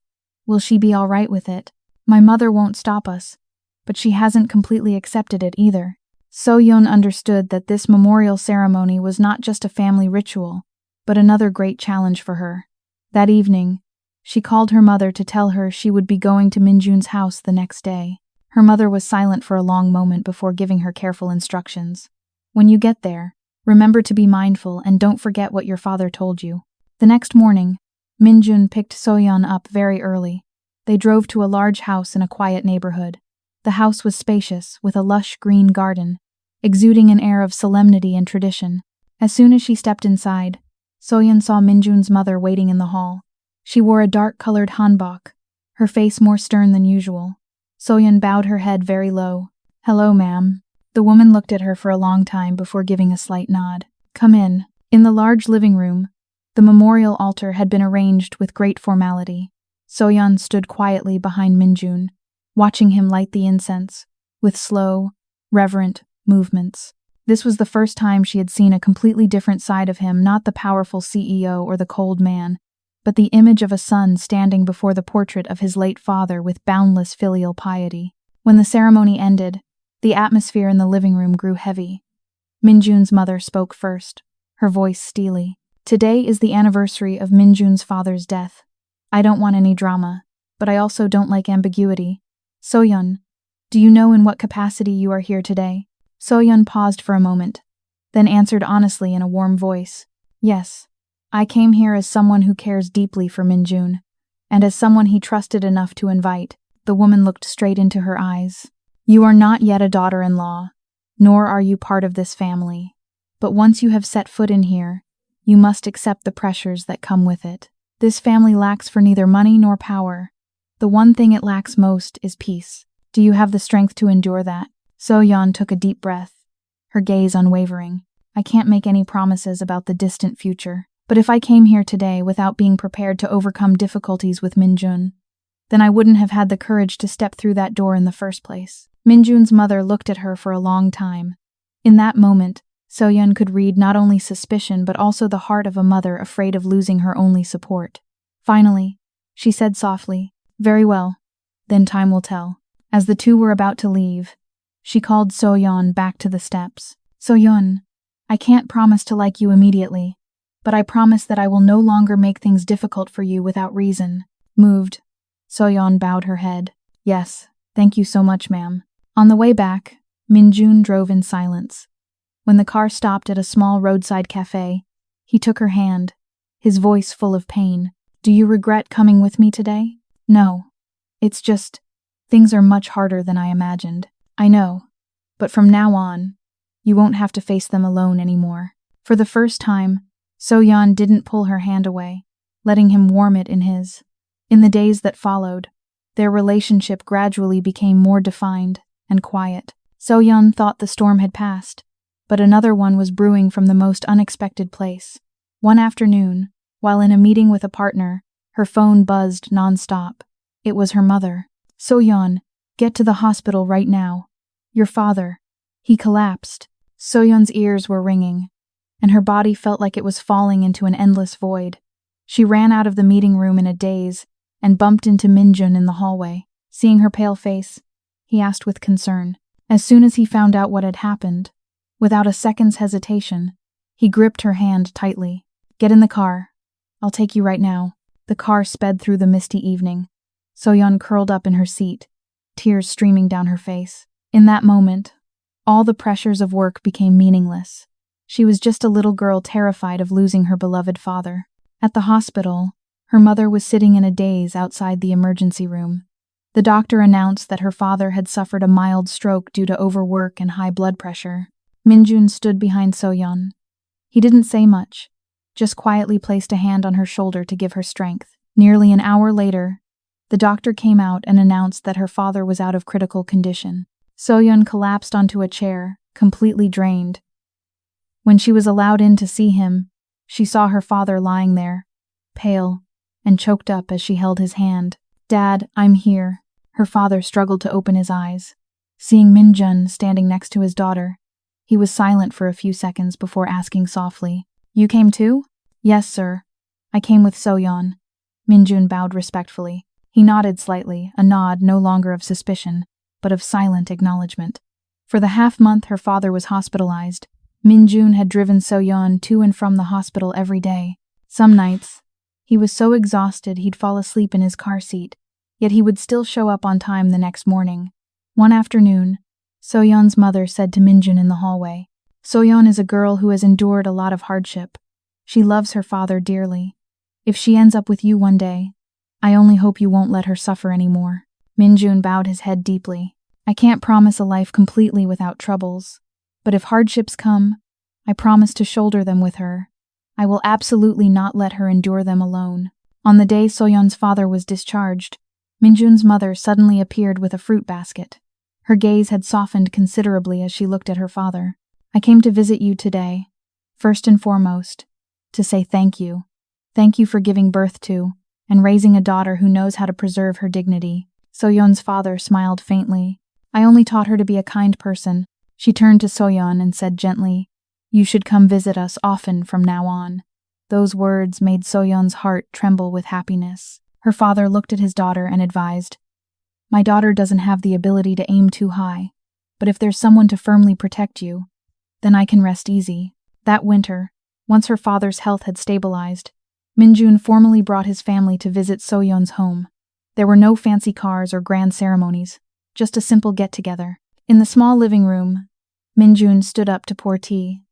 Will she be all right with it? My mother won't stop us, but she hasn't completely accepted it either. So-yeon understood that this memorial ceremony was not just a family ritual, but another great challenge for her. That evening, she called her mother to tell her she would be going to Minjun's house the next day. Her mother was silent for a long moment before giving her careful instructions. When you get there, remember to be mindful and don't forget what your father told you. The next morning, Minjun picked So-yeon up very early. They drove to a large house in a quiet neighborhood. The house was spacious, with a lush green garden, exuding an air of solemnity and tradition. As soon as she stepped inside, Soyeon saw Minjun's mother waiting in the hall. She wore a dark-colored hanbok, her face more stern than usual. Soyeon bowed her head very low. "Hello, ma'am." The woman looked at her for a long time before giving a slight nod. "Come in." In the large living room, the memorial altar had been arranged with great formality. Soyeon stood quietly behind Minjun, watching him light the incense, with slow, reverent movements. This was the first time she had seen a completely different side of him, not the powerful CEO or the cold man, but the image of a son standing before the portrait of his late father with boundless filial piety. When the ceremony ended, the atmosphere in the living room grew heavy. Minjun's mother spoke first, her voice steely. "Today is the anniversary of Minjun's father's death. I don't want any drama, but I also don't like ambiguity. Soyeon, do you know in what capacity you are here today?" Soyeon paused for a moment, then answered honestly in a warm voice. "Yes. I came here as someone who cares deeply for Minjun, and as someone he trusted enough to invite." The woman looked straight into her eyes. "You are not yet a daughter-in-law, nor are you part of this family. But once you have set foot in here, you must accept the pressures that come with it. This family lacks for neither money nor power. The one thing it lacks most is peace. Do you have the strength to endure that?" Soyeon took a deep breath, her gaze unwavering. "I can't make any promises about the distant future. But if I came here today without being prepared to overcome difficulties with Minjun, then I wouldn't have had the courage to step through that door in the first place." Minjun's mother looked at her for a long time. In that moment, Soyeon could read not only suspicion but also the heart of a mother afraid of losing her only support. Finally, she said softly, "Very well, then time will tell." As the two were about to leave, she called Soyeon back to the steps. "Soyeon, I can't promise to like you immediately, but I promise that I will no longer make things difficult for you without reason." Moved, Soyeon bowed her head. "Yes, thank you so much, ma'am." On the way back, Minjun drove in silence. When the car stopped at a small roadside cafe, he took her hand, his voice full of pain. "Do you regret coming with me today?" "No. It's just, things are much harder than I imagined." "I know, but from now on, you won't have to face them alone anymore." For the first time, Soyeon didn't pull her hand away, letting him warm it in his. In the days that followed, their relationship gradually became more defined and quiet. Soyeon thought the storm had passed, but another one was brewing from the most unexpected place. One afternoon, while in a meeting with a partner, her phone buzzed non-stop. It was her mother. "Soyeon, get to the hospital right now. Your father, he collapsed." Soyeon's ears were ringing, and her body felt like it was falling into an endless void. She ran out of the meeting room in a daze and bumped into Minjun in the hallway. Seeing her pale face, he asked with concern. As soon as he found out what had happened, without a second's hesitation, he gripped her hand tightly. "Get in the car. I'll take you right now." The car sped through the misty evening. Soyeon curled up in her seat, tears streaming down her face. In that moment, all the pressures of work became meaningless. She was just a little girl terrified of losing her beloved father. At the hospital, her mother was sitting in a daze outside the emergency room. The doctor announced that her father had suffered a mild stroke due to overwork and high blood pressure. Minjun stood behind Soyeon. He didn't say much, just quietly placed a hand on her shoulder to give her strength. Nearly an hour later, the doctor came out and announced that her father was out of critical condition. Soyeon collapsed onto a chair, completely drained. When she was allowed in to see him, she saw her father lying there, pale and choked up as she held his hand. "Dad, I'm here." Her father struggled to open his eyes. Seeing Minjun standing next to his daughter, he was silent for a few seconds before asking softly, "You came too?" "Yes, sir. I came with Soyeon." Minjun bowed respectfully. He nodded slightly, a nod no longer of suspicion, but of silent acknowledgement. For the half-month her father was hospitalized, Minjun had driven Soyeon to and from the hospital every day. Some nights, he was so exhausted he'd fall asleep in his car seat, yet he would still show up on time the next morning. One afternoon, Soyeon's mother said to Minjun in the hallway, "Soyeon is a girl who has endured a lot of hardship. She loves her father dearly. If she ends up with you one day, I only hope you won't let her suffer anymore." Minjun bowed his head deeply. "I can't promise a life completely without troubles, but if hardships come, I promise to shoulder them with her. I will absolutely not let her endure them alone. On the day Soyeon's father was discharged, Minjun's mother suddenly appeared with a fruit basket. Her gaze had softened considerably as she looked at her father. I came to visit you today, first and foremost, to say thank you. Thank you for giving birth to and raising a daughter who knows how to preserve her dignity. Soyeon's father smiled faintly. I only taught her to be a kind person. She turned to Soyeon and said gently, You should come visit us often from now on. Those words made Soyeon's heart tremble with happiness. Her father looked at his daughter and advised, My daughter doesn't have the ability to aim too high, but if there's someone to firmly protect you, then I can rest easy. That winter, once her father's health had stabilized, Minjun formally brought his family to visit Soyeon's home. There were no fancy cars or grand ceremonies, just a simple get-together. In the small living room, Minjun stood up to pour tea,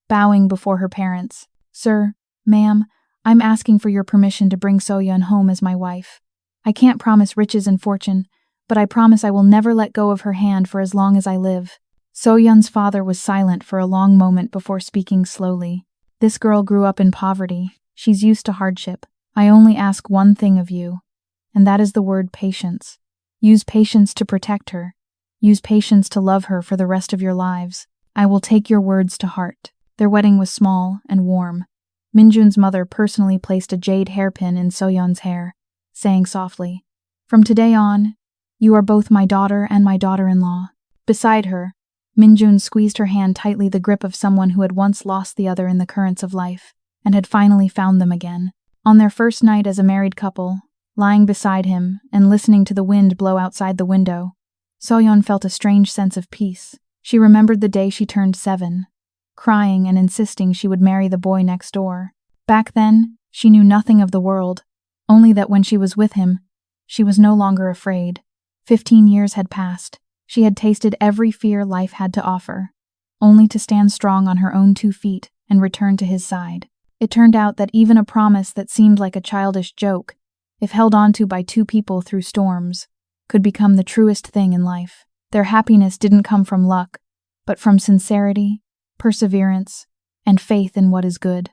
bowing before her parents. Sir, ma'am, I'm asking for your permission to bring Soyeon home as my wife. I can't promise riches and fortune, but I promise I will never let go of her hand for as long as I live. Soyeon's father was silent for a long moment before speaking slowly. This girl grew up in poverty. She's used to hardship. I only ask one thing of you, and that is the word patience. Use patience to protect her. Use patience to love her for the rest of your lives. I will take your words to heart. Their wedding was small and warm. Minjun's mother personally placed a jade hairpin in Soyeon's hair, saying softly, From today on, you are both my daughter and my daughter-in-law. Beside her, Minjun squeezed her hand tightly, the grip of someone who had once lost the other in the currents of life, and had finally found them again. On their first night as a married couple, lying beside him and listening to the wind blow outside the window, Soyeon felt a strange sense of peace. She remembered the day she turned 7, crying and insisting she would marry the boy next door. Back then, she knew nothing of the world, only that when she was with him, she was no longer afraid. 15 years had passed. She had tasted every fear life had to offer, only to stand strong on her own 2 feet and return to his side. It turned out that even a promise that seemed like a childish joke, if held onto by 2 people through storms, could become the truest thing in life. Their happiness didn't come from luck, but from sincerity, perseverance, and faith in what is good.